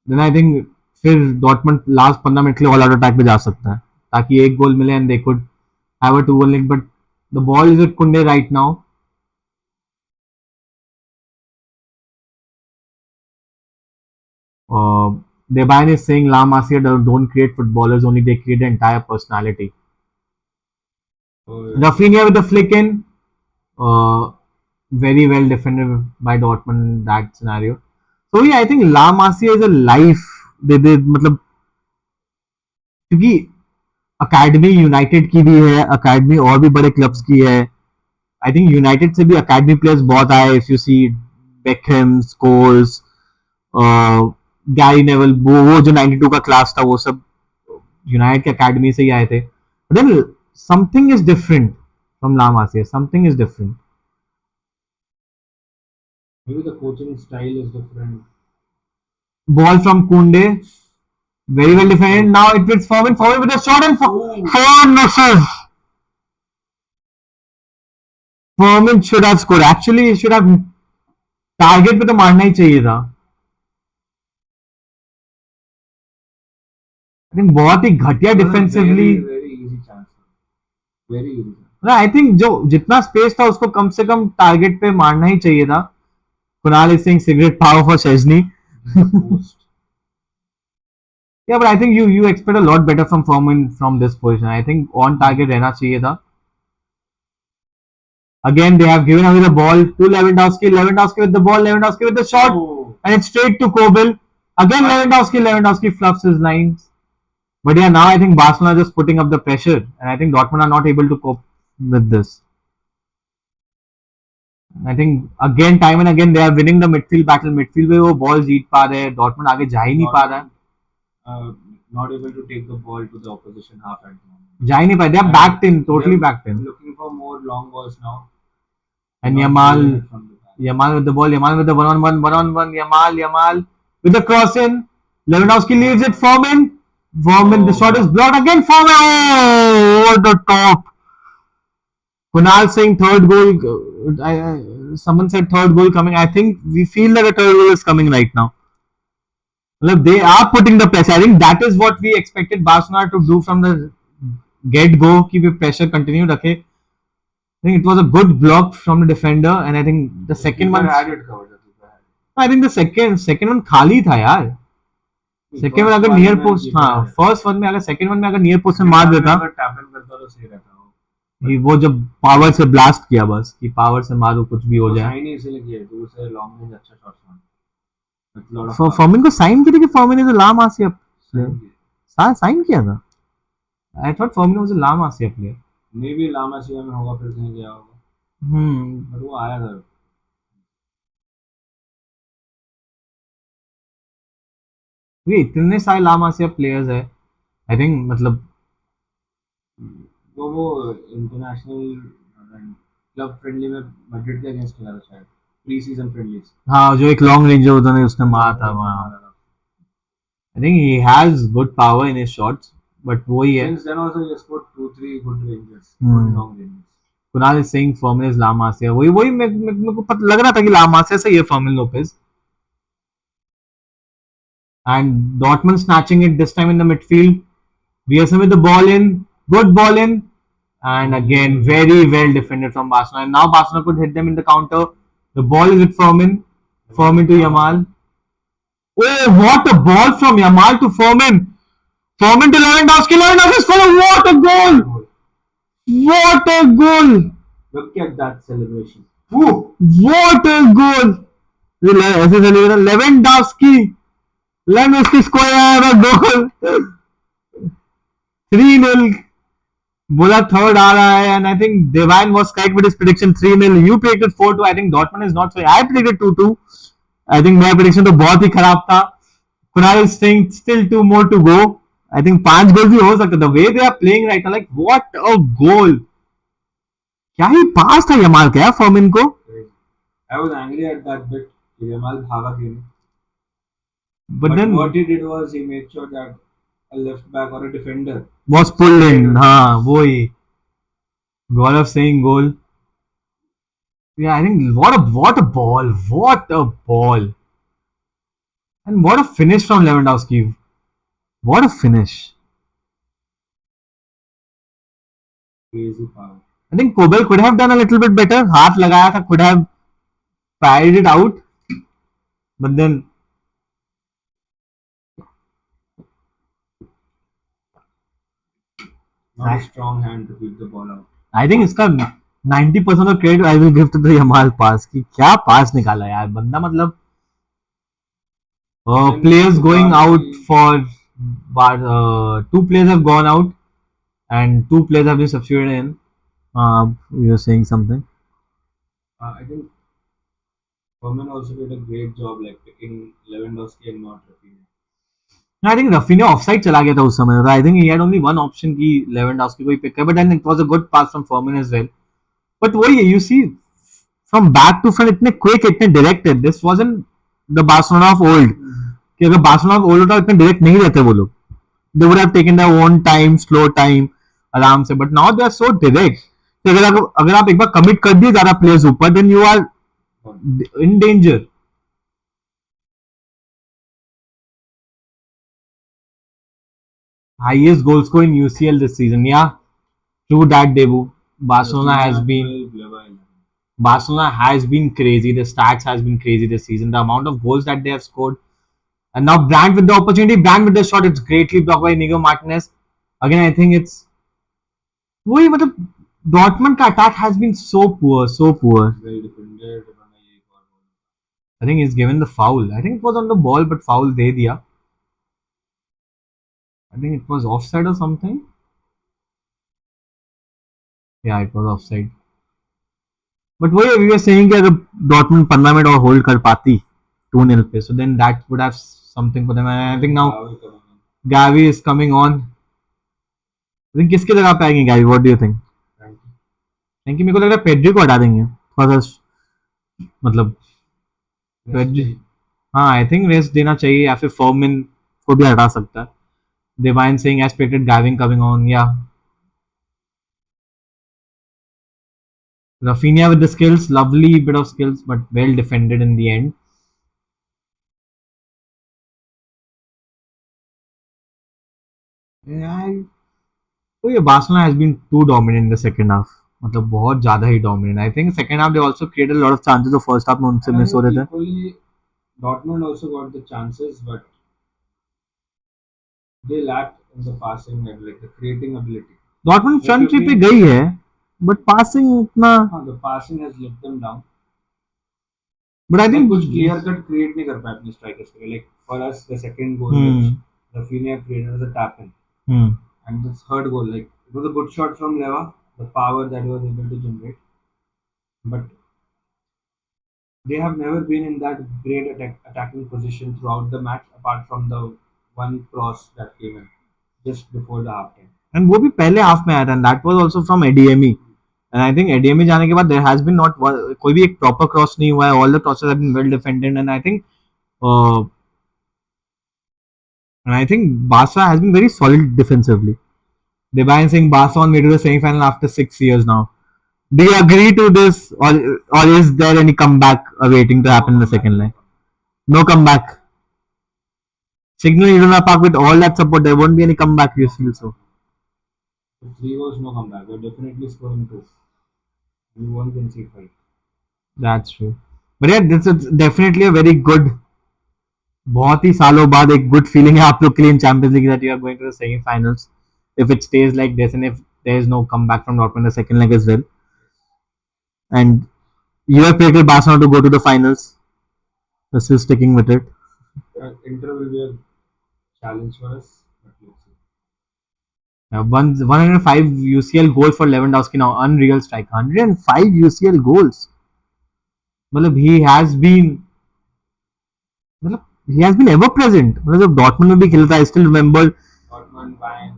then I think फिर डॉर्टमंड लास्ट 15 मिनट के लिए ऑल आउट अटैक पे जा सकता है ताकि एक गोल मिले and they could have a 2-1 lead. But the ball is at Kounde right now. Debayan is saying La Masia don't create footballers, only they create the entire personality. Rafinha with the flick in. Very well defended by Dortmund in that scenario. So yeah, I think La Masia is a life. they मतलब क्योंकि academy United की भी है, academy और भी बड़े clubs की है. आई थिंक यूनाइटेड से भी अकेडमी प्लेयर्स बहुत आए. If you see Beckham, Scholes, Gary Neville, वो जो 92 का क्लास था वो सब यूनाइटेड के अकेडमी से ही आए थे. Then something is different from La Masia. Something is different. Maybe the coaching style is different. Ball from Kunde. Very well defended. Now it fits Foreman. Foreman with a shot and Foreman misses. Foreman should have scored. Actually, he should have target पे तो मारना ही चाहिए था. I think बहुत ही घटिया defensively. आई think जो जितना स्पेस था उसको कम से कम टारगेट पे मारना ही चाहिए था. Kunal is saying cigarette power for Szczesny. Yeah, but I think you expect a lot better from Foreman from this position. I think on target रहना चाहिए था. Again, they have given away the ball to Lewandowski. Lewandowski with the ball. Lewandowski with the shot, and it's straight to Kobel. Again, Lewandowski fluffs his lines. But yeah, now I think Barcelona are just putting up the pressure, and I think Dortmund are not able to cope with this. I think again, time and again, they are winning the midfield battle. Midfield में वो ball जीत पा रहे हैं. Dortmund आगे जा ही नहीं पा रहा है. Not able to take the ball to the opposition half at the moment. जा ही नहीं पाए. They are backed in, totally backed in. Looking for more long balls now. And Yamal Yamal with the ball. Yamal with the one-on-one. One-on-one. Yamal with the cross in. Lewandowski leaves it. Foreman. The shot is blocked again. Foreman. Oh, over the top. Kunal saying third goal. Someone said third goal coming. I think we feel that a third goal is coming right now. They are putting the pressure. I think that is what we expected Barcelona to do from the get go. Keep the pressure continued. Okay. I think it was a good block from the defender, and I think the second one. I think the second one खाली था यार. Second में अगर near post, हाँ first one में अगर second one में अगर नियर पोस्ट में मार देता, वो जब पावर से ब्लास्ट किया बस कि पावर से मारो कुछ भी हो जाए. फॉर्मिन को साइन किया कि Fermin is a La Masia player. Sign किया था. I thought Fermin was a La Masia player. Maybe La Masia में होगा, फिर कहीं गया होगा. पर वो आया था. ये इतने सारे ला मासिया प्लेयर्स है. आई थिंक मतलब वो इंटरनेशनल क्लब फ्रेंडली में मैड्रिड के अगेंस्ट खेला था शायद, प्री सीजन फ्रेंडलीज. हाँ, जो एक लॉन्ग रेंजर उन्होंने उसने मारा था वहाँ. आई think he has good power in his shots, but वो ही है. Since then also he has scored 2-3 good rangers, good long rangers. Kunal is saying Firmino is La Masia. वही मेरे को पता लग रहा था कि La Masia से ये Fermin Lopez. And Dortmund snatching it this time in the midfield. VSM with the ball in, good ball in, and again very well defended from Barcelona. And now Barcelona could hit them in the counter. The ball is with Fermin to Yamal. Oh, what a ball from Yamal to Fermin to Lewandowski. Lewandowski scored. What a goal! What a goal! Look at that celebration. Woo. What a goal! ऐसे celebration. Lewandowski scored a goal. 3-0. बोला third आ रहा है, and I think Devine was correct with his prediction 3-0. You predicted 4-2. I think Dortmund is not so. I predicted 2-2. I think मेरा prediction तो बहुत ही खराब था. Kunal is saying still 2 more to go. I think 5 goals भी हो सकता. The way they are playing right now, like what a goal! क्या ही पास था यमाल का फॉर्मिन को. I was angry at that bit. Yamal भागा क्यों नहीं? But then what he did was he made sure that a left back or a defender was pulled in. हाँ वो ही. Gaurav saying goal. Yeah, I think what a ball, and what a finish from Lewandowski. What a finish. Crazy power. I think Kobel could have done a little bit better. हाथ लगाया था, could have parried it out, but then not a strong hand to keep the ball out. I think इसका 90% of credit I will give to the Yamal pass. कि क्या पास निकाला यार बंदा. मतलब players going out for 2 players have gone out and 2 players have been substituted in. You were saying something. I think Fermin also did a great job like picking Lewandowski and not Rafinha. I think Rafinha offside चला गया था उस समय. I think he had only one option कि Lewandowski को ही pick कर, but then it was a good pass from Fermin as well. But वही you see from back to front इतने quick, इतने directed. This wasn't the Barcelona of old. कि अगर Barcelona of old होता इतने direct नहीं रहते वो लोग. They would have taken their own time, slow time, आराम से. But now they are so direct. कि अगर आप एक बार commit कर दिए ज़्यादा players ऊपर, then you are in danger. Highest goal score in UCL this season. Yeah, true that, Debu. Barcelona has been crazy. The stats has been crazy this season. The amount of goals that they have scored. And now Brandt with the opportunity, Brandt with the shot. It's greatly blocked by Inigo Martinez. Again, I think it's वही मतलब Dortmund का attack has been so poor. Well defended. I think he's given the foul. I think it was on the ball, but foul दे दिया. I think it was offside or something. Yeah, it was offside. But वही we were saying कि अगर Dortmund 15 minute और hold कर पाती 2-0 पे, so then that would have something for them. And I think now Gavi is coming on. I think किसके जगह पे आएंगे Gavi? What do you think? Thank you. मेरे को लग रहा है पेड्री को हटा देंगे. मतलब Rest हाँ आई थिंक रेस्ट देना चाहिए, या फिर फॉर्मिन को भी हटा सकता है. Divine saying expected Gavin coming on, yeah. Rafinha with the skills, lovely bit of skills, but well defended in the end. Yeah, तो ये Barcelona has been too dominant in the second half. मतलब बहुत ज़्यादा ही dominant. I think second half they also created a lot of chances. The first half में उनसे and I miss हो think रहे थे. equally Dortmund also got the chances, but they lacked in the passing and like the creating ability. Dortmund Like front you've three पे been, गई है, but passing उतना. the passing has let them down. But I Like think. कुछ clear cut create नहीं कर पाए अपने strikers के लिए. Like for us, the second goal which Rafinha created was a tap in, and the third goal, like it was a good shot from Leva, the power that he was able to generate, but they have never been in that great attacking position throughout the match, apart from the one cross that came in just before the half time. And वो भी पहले half में आया था, and that was also from ADME. And I think ADME जाने के बाद there has been not कोई भी एक proper cross नहीं हुआ है. All the crosses have been well defended, uh, and I think Barca has been very solid defensively. Debayan saying Barca on way to the semi-final after 6 years now. Do you agree to this, or is there any comeback awaiting to happen in the second leg? No comeback. Signal Iduna Park with all that support, there won't be any comeback. You feel so? If three goals, no comeback. We're definitely scoring two. We won't concede five. That's true. But yeah, this is definitely a very good. बहुत ही सालों बाद एक good feeling है आप लोग के लिए in Champions League that you are going to the semi-finals. If it stays like this and if there is no comeback from Dortmund in the second leg as well, and you have predicted Barcelona to go to the finals, you're still sticking with it. Inter will be a challenge for us, but let's see. 105 UCL goals for Lewandowski now, unreal strike. 105 UCL goals. मतलब he has been ever present. मतलब जब Dortmund में भी खेला था, I still remember. Dortmund, Bayern,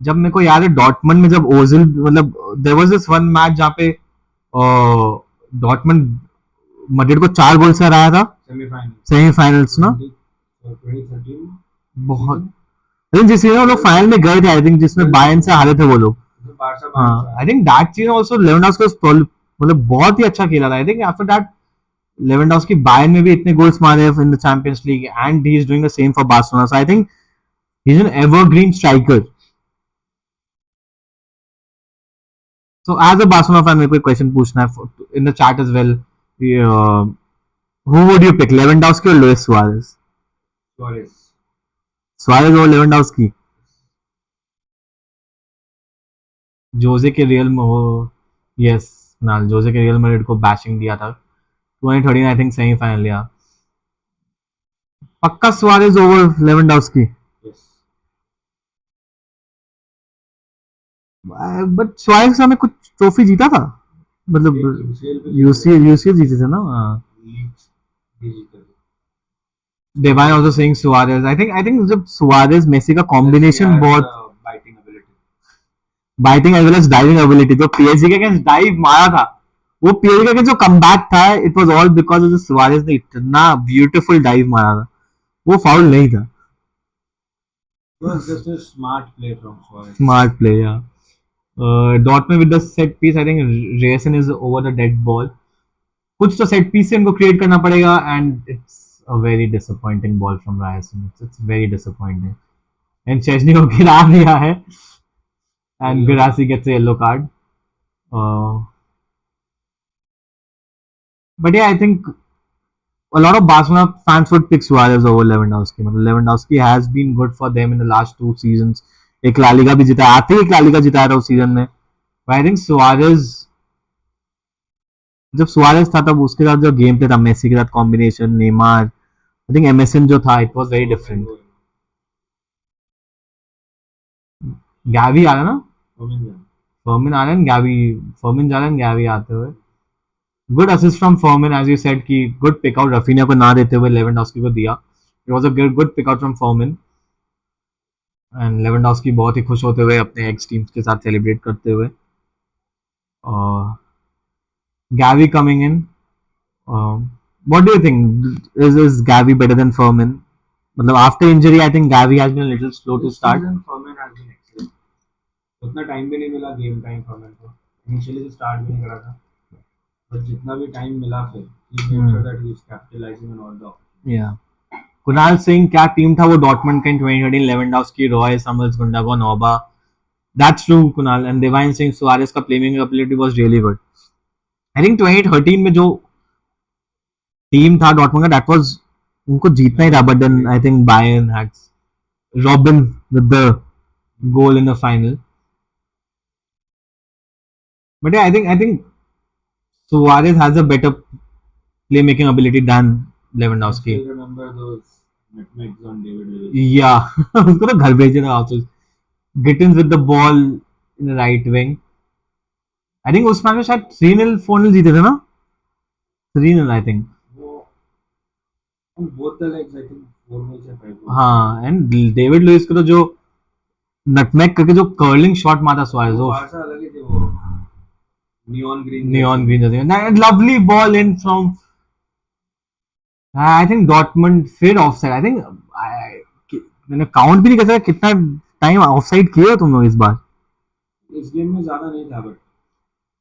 जब मेरे को याद है डॉर्टमंड में जब ओजिल, मतलब there was this one match जहाँ पे डॉर्टमंड मैड्रिड को 4 गोल से हराया था सेमीफाइनल्स ना. 2013 बहुत. आई थिंक जिस सीजन वो लोग फाइनल में गए थे, आई थिंक जिसमें बायर्न से हारे थे वो लोग. Barca, हाँ, I think that season also Lewandowski मतलब बहुत ही अच्छा खेला था. I think after that Lewandowski Bayern में भी इतने गोल्स मारे in the champions league, and he is doing the same for Barcelona. So I think he is an evergreen striker. So as a Barcelona fan, मेरे को एक question पूछना है in the chat as well. Uh, who would you pick, Lewandowski or Luis Suarez? Suarez. Suarez or Lewandowski? Jose के real में हो. Yes ना, Jose के रियल मैड्रिड को बैशिंग दिया था 2013 आई थिंक सेमीफाइनल. या पक्का Suarez over Lewandowski. Yes. But Suarez हमें कुछ ट्रॉफी जीता था, मतलब यूसीएल जीते थे ना. Leagues भी जीते थे. Devine also saying Suarez. I think जब Suarez मेसी का कॉम्बिनेशन बहुत biting as well as diving ability, तो पीएसजी के अगेंस्ट डाइव मारा था, वो पीएसजी के अगेंस्ट जो कमबैक था, it was all because of Suarez ने इतना ब्यूटीफुल डाइव मारा था. वो फाउल नहीं था. It was just a smart play from Suarez. Smart play. Yeah Dortmund with the set piece, I think Ryerson is over the dead ball. कुछ तो set piece से उनको क्रिएट करना पड़ेगा, and it's a very disappointing ball from Ryerson. It's very disappointing. And Chesney को गिरा दिया है, and Girassi gets a yellow card. But yeah, I think a lot of Barcelona fans would pick Suarez over Lewandowski. Lewandowski has been good for them in the last 2 seasons. एक La Liga भी जिताया, आते ही एक La Liga जिताया था उस season में. But I think Suarez, जब सुआरेज था तब उसके साथ जो गेम प्ले था, मेसी के साथ combination, Neymar, I think MSN जो था, इट वाज वेरी डिफरेंट. गैवी आ रहा ना, फर्मिन आ रहा है, फर्मिन जा रहा है, गैवी आते हुए. Good assist from Fermin, as you said कि गुड पिकआउट, रफीनिया को ना देते हुए लेवेंडोव्स्की को दिया. It was a good pickout from Fermin, and Lewandowski बहुत ही खुश होते हुए अपने एक्स टीम के साथ सेलिब्रेट करते हुए. Gavi coming in. What do you think? Is Gavi better than Furman? मतलब after injury, I think Gavi has been a little slow to This start. season Fermin has been excellent. उतना time भी नहीं मिला game time Fermin को. Initially तो start भी नहीं करा था. But जितना भी टाइम मिला फिर he made sure that he is capitalizing on all the opportunities. Yeah. Kunal Singh क्या टीम था वो डॉर्टमंड का इन 2013 लेवेंडोव्स्की रॉय समर्स गुंडागो नोबा that's true Kunal and Divine Singh Suarez का playmaking ability was really good I think 2013 में जो टीम था डॉर्टमंड का दैट वाज उनको जीतना ही था but then I think Bayern had Robben with the goal in the final but I think Suarez has a better playmaking ability than I Lewandowski. still remember those nutmegs on David Lewis. Yeah, उसको तो घर भेजे था also. Gittins with the ball in the right wing. I think उस match में शायद 3-0 4-0 जीते थे ना 3-0 I think. वो on both the legs I think 4 goals या 5 goals. हाँ and David Lewis को तो जो nutmeg करके जो curling shot मारा सुआरेस वो वो बारसा अलग ही थे वो neon green जैसे that lovely ball in from I think Dortmund फिर offside I think मैंने काउंट भी नहीं कर सकता कितना टाइम ऑफसाइड किया हो तुम लोग इस बार इस गेम में ज्यादा नहीं था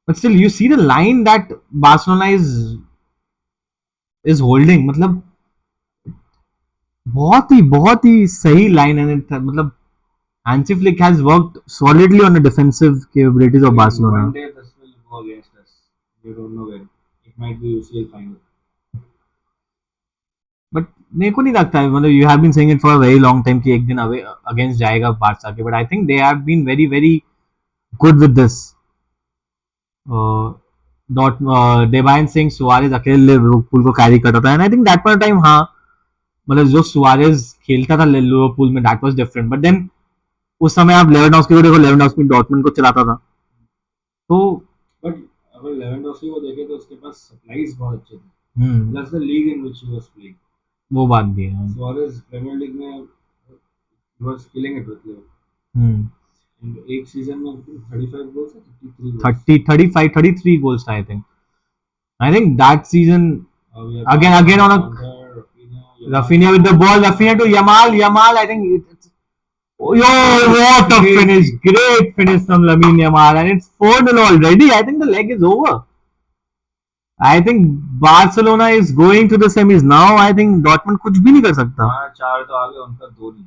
but still you see the line that Barcelona is holding मतलब बहुत ही सही लाइन है मतलब Hansi Flick has worked solidly on the defensive capabilities of Barcelona. One day this will go against us. You don't know when. It might be UCL final. But मेरे को नहीं लगता है मतलब you have been saying it for a very long time कि एक दिन away against जाएगा बारसा के but I think they have been very good with this. Devine Singh Suarez अकेले लिवरपूल को कैरी करता था and I think that point of time हाँ मतलब जो सुआरेज खेलता था लिवरपूल में that was different but then उस समय आप लेवेंडोव्स्की को देखो लेवेंडोव्स्की डॉर्टमंड को चलाता था तो बट अगर लेवेंडोव्स्की को देखें तो उसके पास सप्लाईज बहुत अच्छे थे plus the league in which he was playing वो बात भी है सुआरेज प्रीमियर लीग में was killing it with Liverpool एक सीजन में 35 goals 33 goals I think that season again on a Rafinha with the ball Rafinha to Yamal I think yo what a finish great finish from Lamine Yamal and it's 4-0 already I think the leg is over I think Barcelona is going to the semis now I think Dortmund कुछ भी नहीं कर सकता हाँ चार तो आगे उनका दो नहीं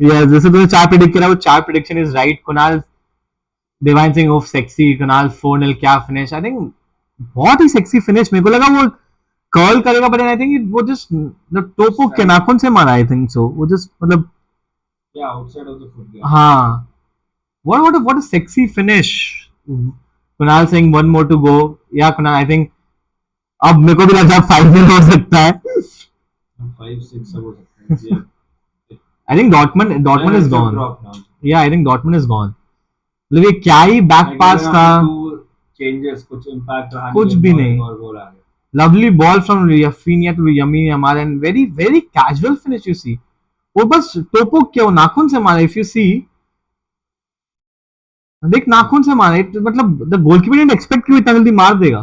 yes जैसे तुमने चार प्रेडिक्ट करा वो चार prediction is right Kunal divine Singh of sexy Kunal 4-0 क्या फिनिश आई थिंक बहुत ही सेक्सी फिनिश मेरे को लगा वो कर्ल करेगा बट आई थिंक वो जस्ट टोपो के नाखून से मारा आई थिंक सो वो जस्ट मतलब yeah outside of the foot हाँ what a sexy finish Kunal Singh one more to go yeah Kunal I think अब मेरे को भी लगता है 5-0 हो सकता है 5-6 सब हो सकता है I think Dortmund is gone yeah I think Dortmund is gone मतलब ये क्या ही बैक पास था चेंजेस कुछ इंपैक्ट रहा कुछ भी नहीं और गोल आ गया lovely ball from Rafinha to Lamine Yamal and very casual finish you see वो बस टोपो क्या नाखून से मारा इफ यू सी देख नाखून से मारा मतलब द गोलकीपर डिडंट एक्सपेक्ट कि वो इतना जल्दी मार देगा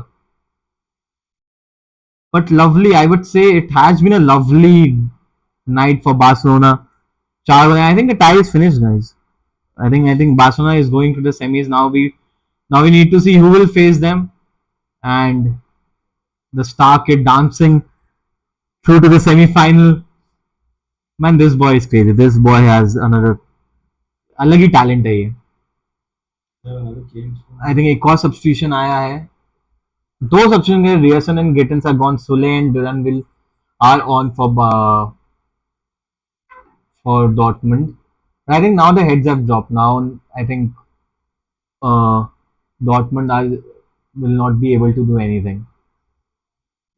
but lovely I would say it has been a lovely night for Barcelona 4 I think the tie is finished guys I think Barcelona is going to the semis now we need to see who will face them and the star kid dancing through to the semi-final man this boy is crazy this boy has another अलग ही talent है ये I think एक और substitution आया है दो substitution है Ryerson and Gittens are gone Sule and Duran will are on for Dortmund I think now the heads have dropped now I think Dortmund will not be able to do anything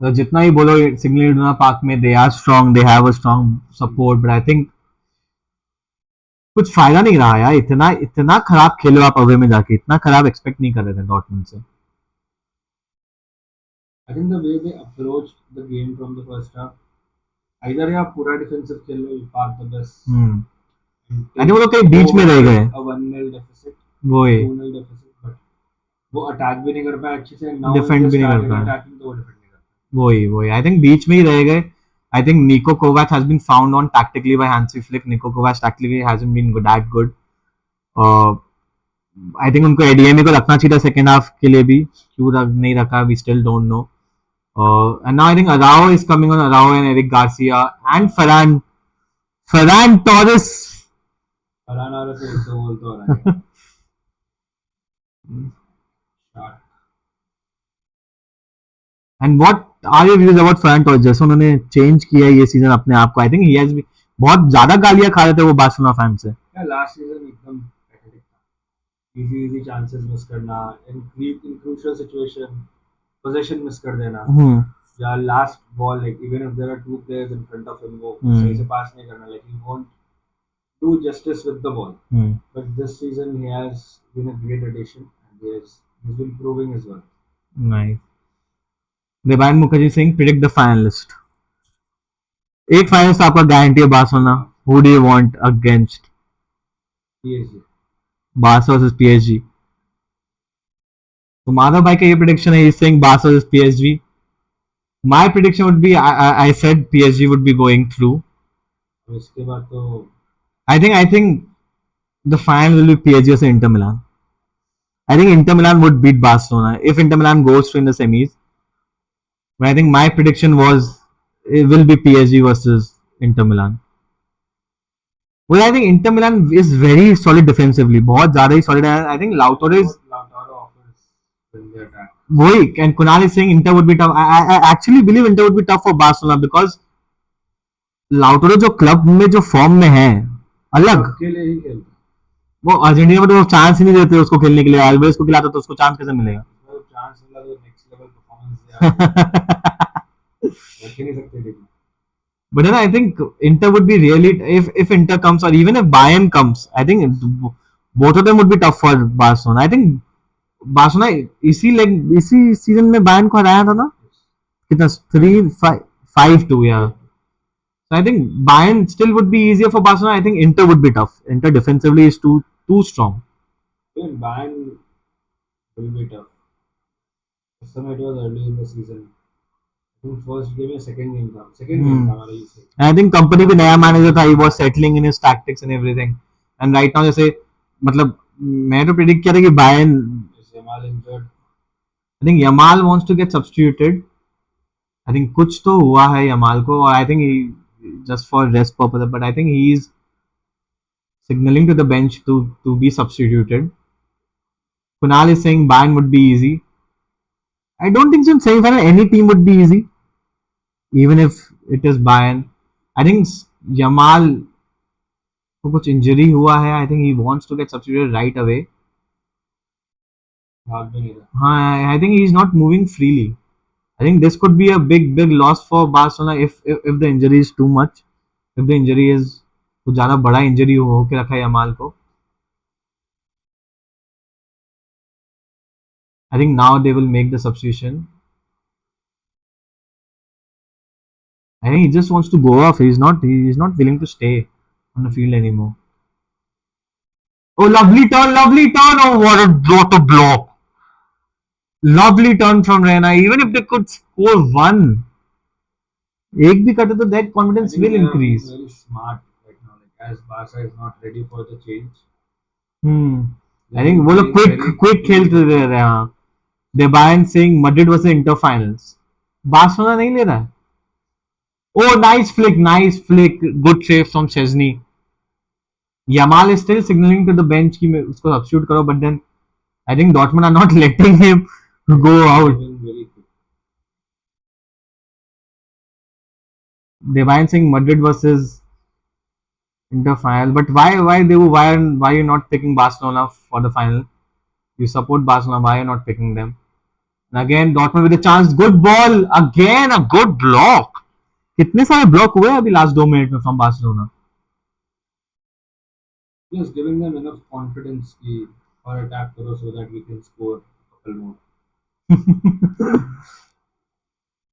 तो जितना ही बोलो signal Iduna Park में they are strong they have a strong support but I think कुछ फायदा नहीं रहा यार इतना खराब खेलो आप अवे में जाके इतना खराब एक्सपेक्ट नहीं कर रहे थे डॉर्टमंड से I think the way they approached the game from the first half, either या पूरा डिफेंसिव खेल लो, park the bus. I think वो लोग कहीं बीच में रह गए. A 1-0 deficit. वो है. 2-0 deficit, but वो अटैक भी नहीं कर पाया अच्छे से, नाउ डिफेंड दे भी नहीं कर स्टार्टेड पाया। अटैकिंग तो वो डिफेंड नहीं कर वही आई थिंक बीच में ही रह गए। I think Niko Kovac has been found on tactically by Hansi Flick. Niko Kovac tactically hasn't been that good. I think उनको एडीएमए को रखना चाहिए था सेकंड हाफ के लिए भी, क्यों नहीं रखा we still don't know. And now I think Araujo is coming on, Araujo and Eric Garcia and Ferran Torres. Ferran और तो एक दो गोल तो हो रहा है start. And what are your views about Ferran Torres? जैसे उन्होंने चेंज किया ये सीजन अपने आप को, आई थिंक ही हैज बहुत ज्यादा गालियां खा रहे थे वो बार्सिलोना फैन से। या लास्ट सीजन एकदम पैथेटिक था, इजी इजी चांसेस मिस करना, in crucial situation position miss कर देना, या last ball like even if there are two players in front of him वो सही से पास नहीं करना, like he won't do justice with the ball. But this season he has been a great addition and he's been proving his worth. Nice. Devan Mukherjee Singh predict the finalist. एक finalist आपका guarantee है Barcelona. Who do you want against PSG. Barca versus PSG? तो माधव भाई का ये prediction है, is saying Barca versus PSG. My prediction would be, I said PSG would be going through. और इसके बाद तो I think the final will be PSG versus Inter Milan. I think Inter Milan would beat Barcelona if Inter Milan goes through in the semis. But I think my prediction was it will be PSG versus Inter Milan. Well, I think Inter Milan is very solid defensively. बहुत ज़्यादा ही solid है. I think Lautaro is Lautaro offers when they attack. वही, and Kunal is saying Inter would be tough. I actually believe Inter would be tough for Barcelona because Lautaro जो club में जो form में है अलग, अकेले ही खेलता वो अर्जेंटीना में तो चांस ही नहीं देते उसको खेलने के लिए। अल्वेज को खिलाता तो उसको चांस कैसे मिलेगा? है, चांस मिला तो नेक्स्ट लेवल परफॉर्मेंस रख ही नहीं सकते लेकिन But then I think Inter would be really, if Inter comes or even if Bayern comes, I think both of them would be tough for Barcelona. I think Barcelona इसी season में Bayern को हराया था ना, कितना 3-5-2 यार। So I think Bayern still would be easier for Barcelona. I think Inter would be tough. Inter defensively is too strong. even Bayern will be tough. This time it was early in the season. I think first game या second game था, हमारा UCL. I think company भी नया manager था, he was settling in his tactics and everything. And right now जैसे मतलब मैं तो predict किया था कि Bayern, Yamal injured. I think Yamal wants to get substituted. I think कुछ तो हुआ है Yamal को, और I think he just for rest purpose, but I think he is signaling to the bench to be substituted. Kunal is saying Bayern would be easy. I don't think so in semi-final any team would be easy, even if it is Bayern. I think Yamal को कुछ injury हुआ है. I think he wants to get substituted right away. भाग भी नहीं रहा. हाँ, I think he is not moving freely. I think this could be a big loss for Barcelona if the injury is too much. If the injury is कुछ ज़्यादा बड़ा injury हो के रखा है यमाल को. I think now they will make the substitution. I think he just wants to go off. He is not willing to stay on the field anymore. Oh, lovely turn! Oh, what a block! Lovely turn from Reina. Even if they could score one, एक भी करते तो that confidence will increase. Very smart right now. Like as Barca is not ready for the change. I think वो लोग quick खेलते रह रहे हैं. The Bayern saying Madrid was the Inter finals. Barcelona नहीं ले रहा है. Oh, nice flick. Good save from Chesney. Yamal is still signaling to the bench कि मैं उसको substitute करो, but then I think Dortmund are not letting him go out. Devine saying Madrid versus Inter final, but why are you not picking Barcelona for the final? You support Barcelona, why are you not picking them? And again Dortmund with a chance, good ball, again a good block. कितने सारे block हुए अभी last 2 minute में from Barcelona. Just giving them enough confidence कि और attack करो so that we can score a couple more.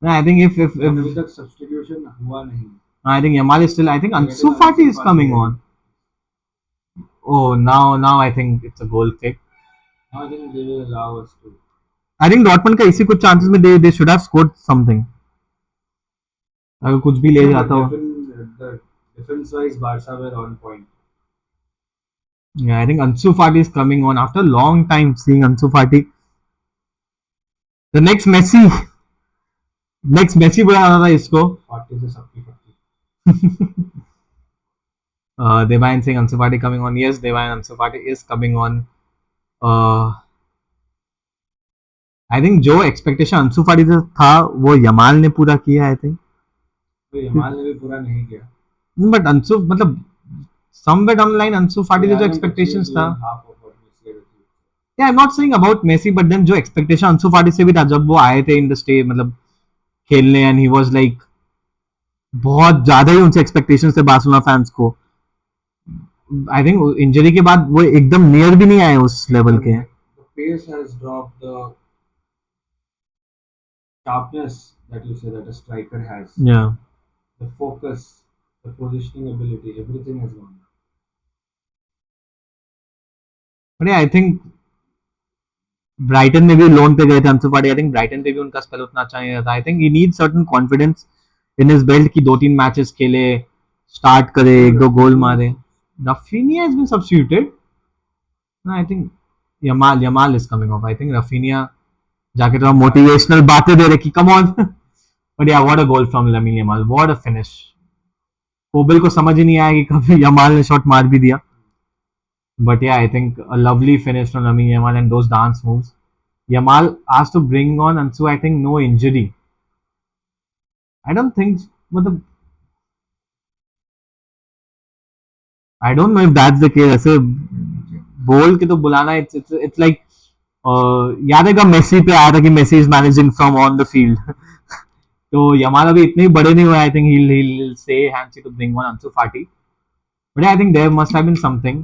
I think if अभी तक substitution हुआ नहीं. I think Yamal is still. I think Ansu Fati is coming on. Oh, now I think it's a goal kick. I think they will allow us to. I think Dortmund का इसी कुछ chances में they should have scored something, अगर कुछ भी ले No, but जाता हो. the defense wise, Barca were on point. Yeah, I think Ansu Fati is coming on after a long time. Seeing Ansu Fati, the next Messi, next Messi बुलाना था इसको. 40 से सबकी 40. Devayan saying Ansu Fati coming on. Yes, Devayan Ansu Fati is coming on. I think जो expectation अंसु फाटी से था वो यमाल ने पूरा किया. I think. तो यमाल ने भी पूरा नहीं किया. But अंसु मतलब somewhere down the line अंसु फाटी से जो expectations था. Yeah, I'm not saying about Messi, but then जो expectation अंसु फाटी से भी था जब वो आए थे in the state मतलब खेलने, and he was like बहुत ज्यादा ही उनसे expectations थे बार्सिलोना फैंस को. I think इंजरी के बाद वो एकदम नियर भी नहीं आए उस लेवल के. The pace has dropped, the sharpness that you say that a striker has. Yeah. The focus, the positioning ability, everything has gone. But yeah, I think Brighton में भी लोन पे गए थे अंसु फाटी. आई थिंक ब्राइटन पे भी उनका spell उतना अच्छा नहीं था. I think he need certain confidence in his belt की 2-3 मैचेस खेले, स्टार्ट करे, 1-2 गोल मारे. Raphinha has been substituted. I think Yamal is coming off. I think Raphinha जाके थोड़ा मोटिवेशनल बातें दे रहे कि come on. But yeah what a goal from Lamine Yamal, what a finish. कोबल को समझ ही नहीं आया कि कभी यमाल ने शॉट मार भी दिया. But yeah, I think a lovely finish from Lamine Yamal and those dance moves. Yamal has to bring on Ansu. I think no injury. I don't think. मतलब I don't know if that's the case. ऐसे बोल के तो बुलाना it's like याद है कब Messi पे आया था कि Messi is managing from on the field. तो यमाल अभी इतने बड़े नहीं हुए. I think he'll say Hansi to bring on Ansu Fati. But yeah, I think there must have been something.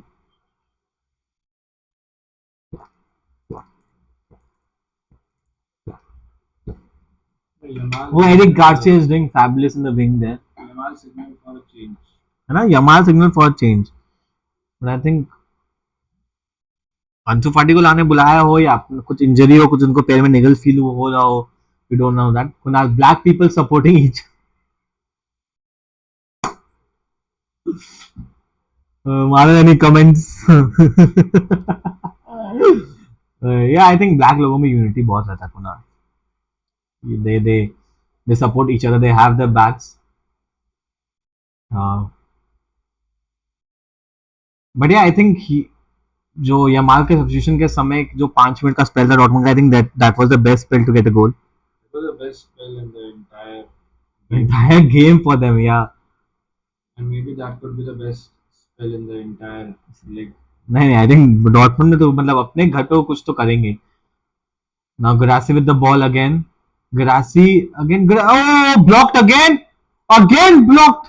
Oh, Eric Garcia is doing fabulous in the wing there. Yamal signal for a change. है ना, Yamal signal for change. But I think Ansu Fati को लाने बुलाया हो या कुछ injury हो, कुछ उनको पैर में निगल फील हो रहा हो, we don't know that. Kunal black people supporting each. मारे any comments. Yeah I think black लोगों में यूनिटी बहुत रहता है. Kunal they support each other, they have their backs. But yeah, I think जो यमाल के सब्स्टिट्यूशन के समय जो 5 मिनट का स्पेल था डॉर्टमुंड का, I think that was the best spell to get a goal. It was the best spell in the entire game for them. Yeah. And maybe that could be the best spell in the entire league. नहीं, I think Dortmund ने तो मतलब अपने घर पे कुछ तो करेंगे. Now Gracie with the ball again. Gracie again. Oh, blocked again. Again blocked.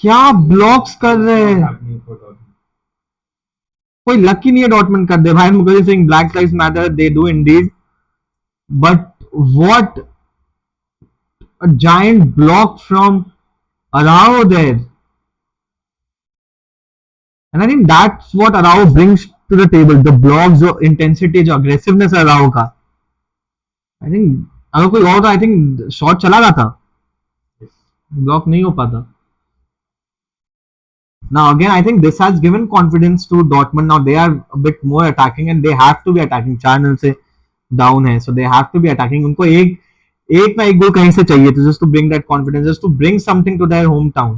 क्या ब्लॉक्स कर रहे हैं. कोई लकी नहीं है डॉटमंड कर दे भाई. Mukesh Singh, black lives matter, they do Indeed, but what a giant block from Arao there. And I think that's what Arao brings to the table. The blocks, जो intensity, जो aggressiveness है Arao का. I think अगर कोई और था, I think shot चला रहा था, ब्लॉक नहीं हो पाता. Now again, I think this has given confidence to Dortmund. Now they are a bit more attacking and they have to be attacking. 4-0 से down है, so they have to be attacking. उनको एक ना एक गोल कहीं से चाहिए तो just to bring that confidence, just to bring something to their hometown.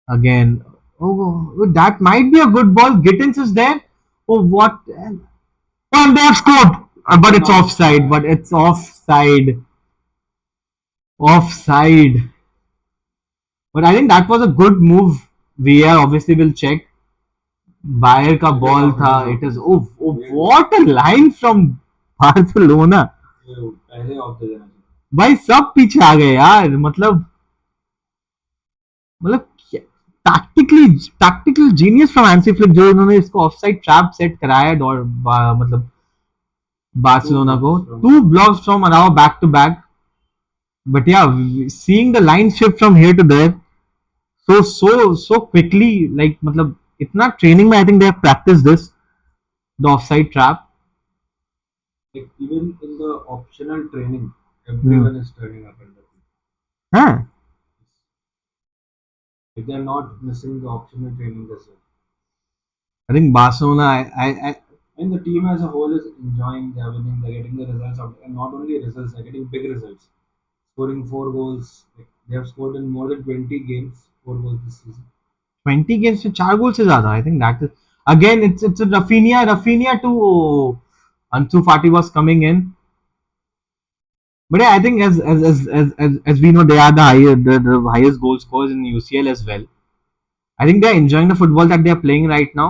Again, oh, that might be a good ball. Gittins is there. Oh, what? Oh, and they have scored. But it's offside. But it's offside. Offside. But I think that was a good move. VAR obviously will check. Bayer का ball था. It is oh, what a line from Barcelona. पहले of दे देना. भाई सब पीछे आ गए यार. मतलब tactical genius from Hansi flick जो इन्होंने इसको ऑफसाइड ट्रैप सेट कराया मतलब बार्सिलोना को. 2 blocks from Arao back to back. But yeah, seeing the line shift from here to there so quickly, like मतलब इतना ट्रेनिंग में I think they have practice this the offside trap. Like even in the optional training, Hmm. everyone is turning up in the team. हाँ. Like they're not missing the optional training as well. I think Barcelona. I And the team as a whole is enjoying, they're winning, they're getting the results out, and not only results, they're getting big results. Scoring 4 goals. Like they have scored in more than 20 games, 4 goals this season. 20 games से 4 गोल से ज्यादा. I think that is again it's a Rafinha to Ansu Fati was coming in. But yeah, I think as we know, they are the highest goal scorers in UCL as well. I think they're enjoying the football that they are playing right now,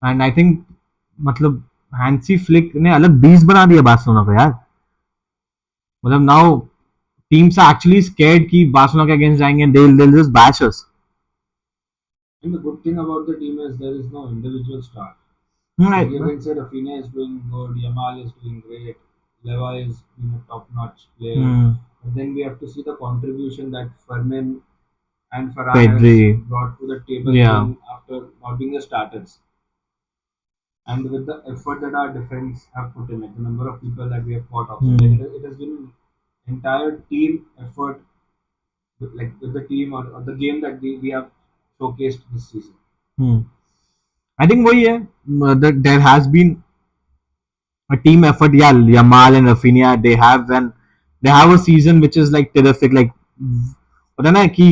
and I think मतलब Hansi flick ने अलग बीज बना दिया Barcelona को यार. मतलब now teams are actually scared कि बार्सिलोना के अगेंस्ट जाएंगे. They'll just bash us. And the good thing about the team is there is no individual star. Like you Hmm. can say Rafinha is doing good, Yamal is doing great, Leva is being a top-notch player. Hmm. But then we have to see the contribution that Fermin and Farhan has Pedri. brought to the table Yeah. being after not being the starters. And with the effort that our defense have put in, like the number of people that we have fought off, so like Hmm. it has been an entire team effort, like with the team or the game that we have showcased this season. Hmm. I think वही है. There has been a team effort. Yeah, Yamal and Rafinha, they have a season which is like terrific. Like पता ना कि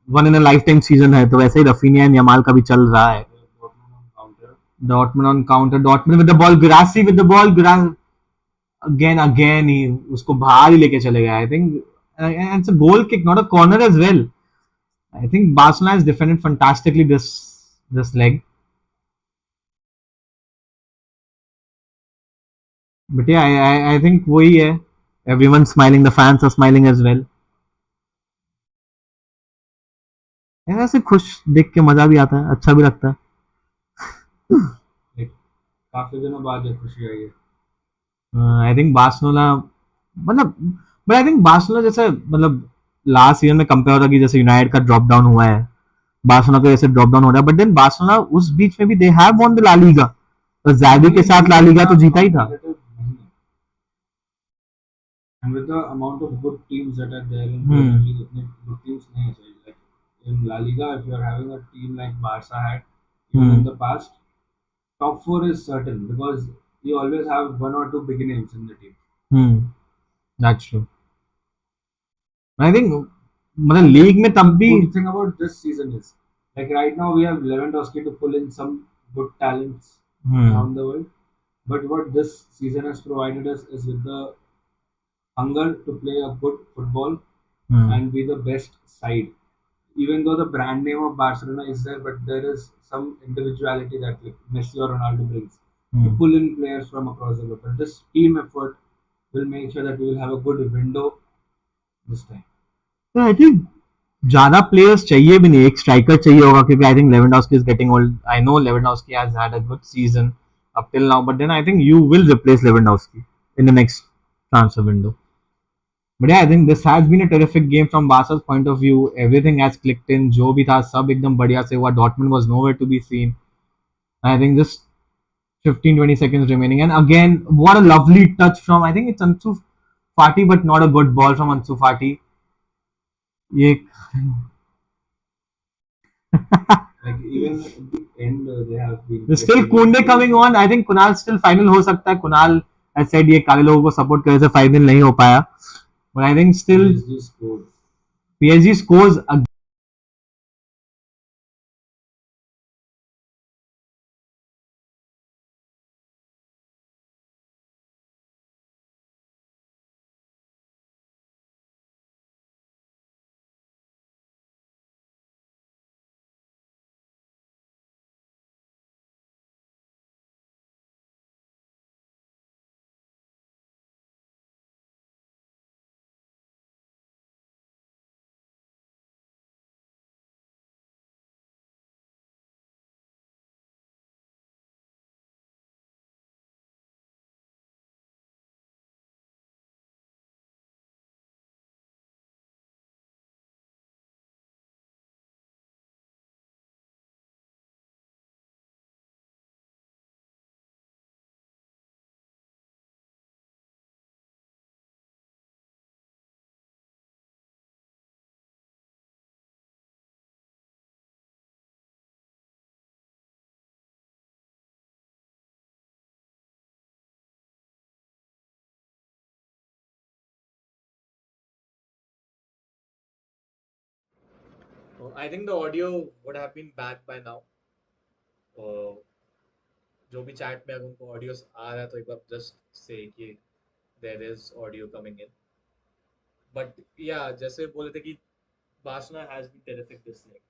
one in a life time season है, तो वैसे ही Raphinha and Yamal का भी चल रहा है. Dortmund on counter. डॉटमन on counter, डॉटमन with the ball, grassy with the ball, again ही उसको बाहर ही लेके चले गए. I think it's a goal kick, not a corner edge well. I think Barcelona has defended fantastically this leg. But yeah I think वही है. Everyone smiling, the fans are smiling as well. ऐसे खुश देख के मजा भी आता है, अच्छा भी लगता है. Like काफी दिनों बाद ये खुशी आई है. आई थिंक बार्सिलोना मतलब, बट आई थिंक बार्सिलोना जैसे मतलब लास्ट सीजन में कंपेयर होता कि जैसे यूनाइटेड का ड्रॉप डाउन हुआ है, बार्सिलोना का जैसे ड्रॉप डाउन हो रहा है. बट देन बार्सिलोना उस बीच में भी they have won the La Liga. तो जैवी के साथ ला लीगा तो जीता ही था. Competitive नहीं है. And with the amount of good teams that are there in Premier hmm. League, उतने good teams नहीं है. So like in La Liga, if you are having a team like Barca had, even in hmm. the past, top four is certain because you always have one or two big names in the team. Hmm. That's true. I think मतलब league में The तब भी. good thing about this season is, like right now we have Lewandowski to pull in some good talents hmm. around the world. But what this season has provided us is with the hunger to play a good football hmm. and be the best side. Even though the brand name of Barcelona is there, but there is some individuality that like Messi or Ronaldo brings to hmm. pull in players from across the world. But this team effort will make sure that we will have a good window this time. I think ज्यादा players चाहिए भी नहीं, एक striker चाहिए होगा क्योंकि I think Lewandowski is getting old. I know Lewandowski has had a good season up till now, but then I think you will replace Lewandowski in the next transfer window. But yeah, I think this has been a terrific game from Barca's point of view. Everything has clicked in. जो भी था सब एकदम बढ़िया से हुआ. Dortmund was nowhere to be seen. I think just 15-20 seconds remaining, and again, what a lovely touch from, I think it's Ansu Fati, but not a good ball from Ansu Fati. ये Like even at the end, they have been There's still pressing. Kunde coming on. I think Kunal still final हो सकता है. Kunal has said ये काले लोगों को support करे से फाइनल नहीं हो पाया. But I think still PSG scored. PSG scores I think the audio would have been back by now. Uh, जो भी chat में अगर उनको audio आ रहा है तो एक बार just say कि there is audio coming in. But yeah, जैसे बोले थे कि Barcelona has been terrific this leg.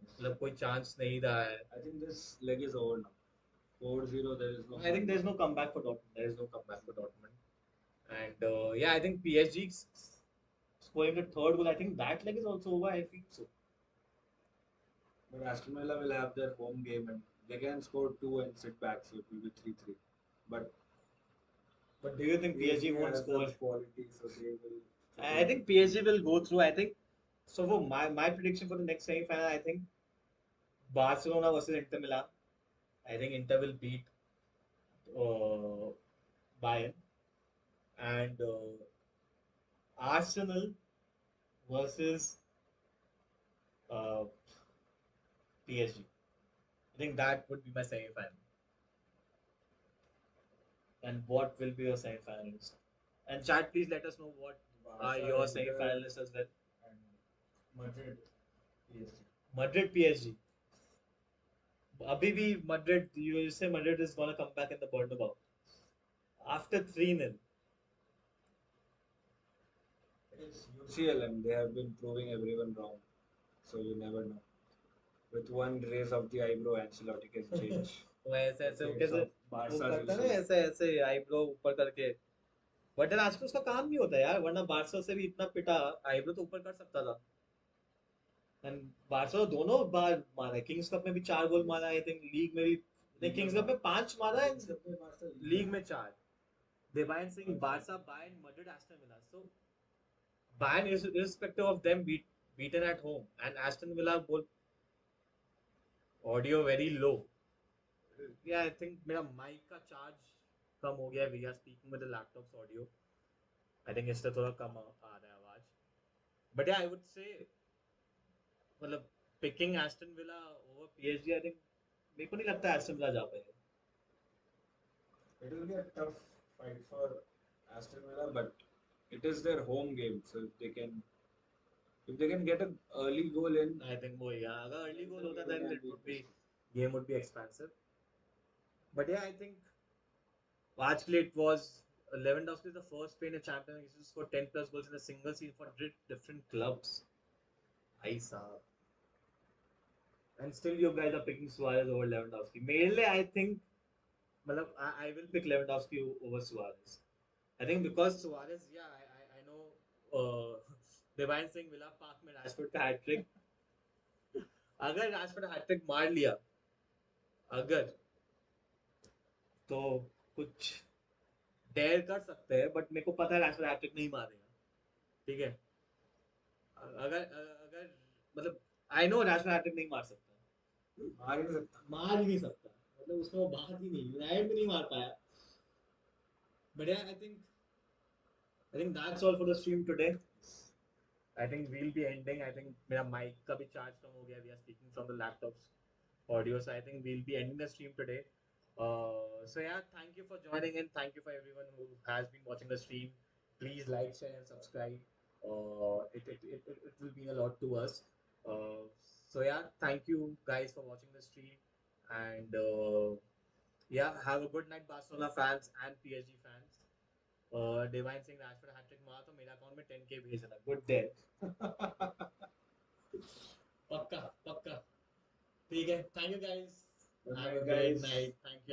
मतलब कोई chance नहीं रहा है. I think this leg is over now. 4-0, there is no. I think there's no comeback for Dortmund. There is no comeback for Dortmund. And yeah, I think PSG scoring the third goal. I think that leg is also over. I feel so. But Aston Villa will have their home game and they can score two and sit back, so it will be 3-3. But But do you think PSG won't has score? the quality, so they will. I think PSG will go through. I think so. For my prediction for the next semi-final, I think Barcelona versus Inter Milan. I think Inter will beat Bayern, and Arsenal versus uh, PSG. I think that would be my semi-final. And what will be your semi-finalists? And chat, please let us know what are your semi-finalists as well. And Madrid, PSG. Madrid PSG. अभी भी Madrid, you say Madrid is gonna come back in the Bernabeu after 3-0. It's UCL and they have been proving everyone wrong, so you never know. With one raise of the eyebrow, Ancelotti can change. वो ऐसे ऐसे वो Shades कैसे of वो Barca's करता है ना UCL. ऐसे ऐसे आईब्रो ऊपर करके बट यार आजकल उसका काम नहीं होता यार वरना बारसा से भी इतना पिटा आईब्रो तो ऊपर कर सकता था एंड बारसा दोनों बार मारा किंग्स कप में भी 4 गोल मारा आई थिंक लीग में भी नहीं किंग्स कप में 5 मारा लीग में 4 Divine Singh, Barca, Bayern, Madrid, Aston Villa. So Bayern is irrespective of them beaten at home and Aston Villa both audio very low. Yeah, I think मेरा mic का charge कम हो गया. We are speaking with the laptop's audio. I think इससे थोड़ा कम आ रहा है आवाज. But yeah, I would say मतलब picking Aston Villa over PSG. I think मेरे को नहीं लगता Aston Villa जा पाएगा. It will be a tough fight for Aston Villa, but it is their home game, so if they can get an early goal in. I think वो yeah, अगर early goal होता then it would be game would be expansive. But yeah, I think actually it was Lewandowski is the first player in a Champions League to score 10 plus goals in a single season for different clubs. Aisa. And still you guys are picking Suarez over Lewandowski. Mainly I think I will pick Lewandowski over Suarez. I think because Suarez, yeah, I know Divine Singh Villa Park में Rashford का hat trick अगर Rashford hat trick मार लिया अगर तो कुछ dare कर सकते हैं बट मेरे को पता है रैशफोर्ड हैट्रिक नहीं मारेगा ठीक है अगर अगर मतलब आई नो रैशफोर्ड हैट्रिक नहीं मार सकता मार ही नहीं सकता मतलब उसमें वो बात ही नहीं यूनाइटेड भी नहीं मार पाया बट यार I think that's all for the stream today I think we'll be ending I think मेरा माइक का भी चार्ज कम हो गया we are speaking from the laptops audio. So I think we'll be ending the stream today. So yeah, thank you for joining in. Thank you for everyone who has been watching the stream. Please like, share, and subscribe. It will mean a lot to us. So yeah, thank you guys for watching the stream. And yeah, have a good night, Barcelona fans and PSG fans. Divine Singh Rashford hat trick मारा तो मेरा account में 10K भेज देना. Good day. पक्का पक्का. ठीक है. Thank you guys. Have a great night.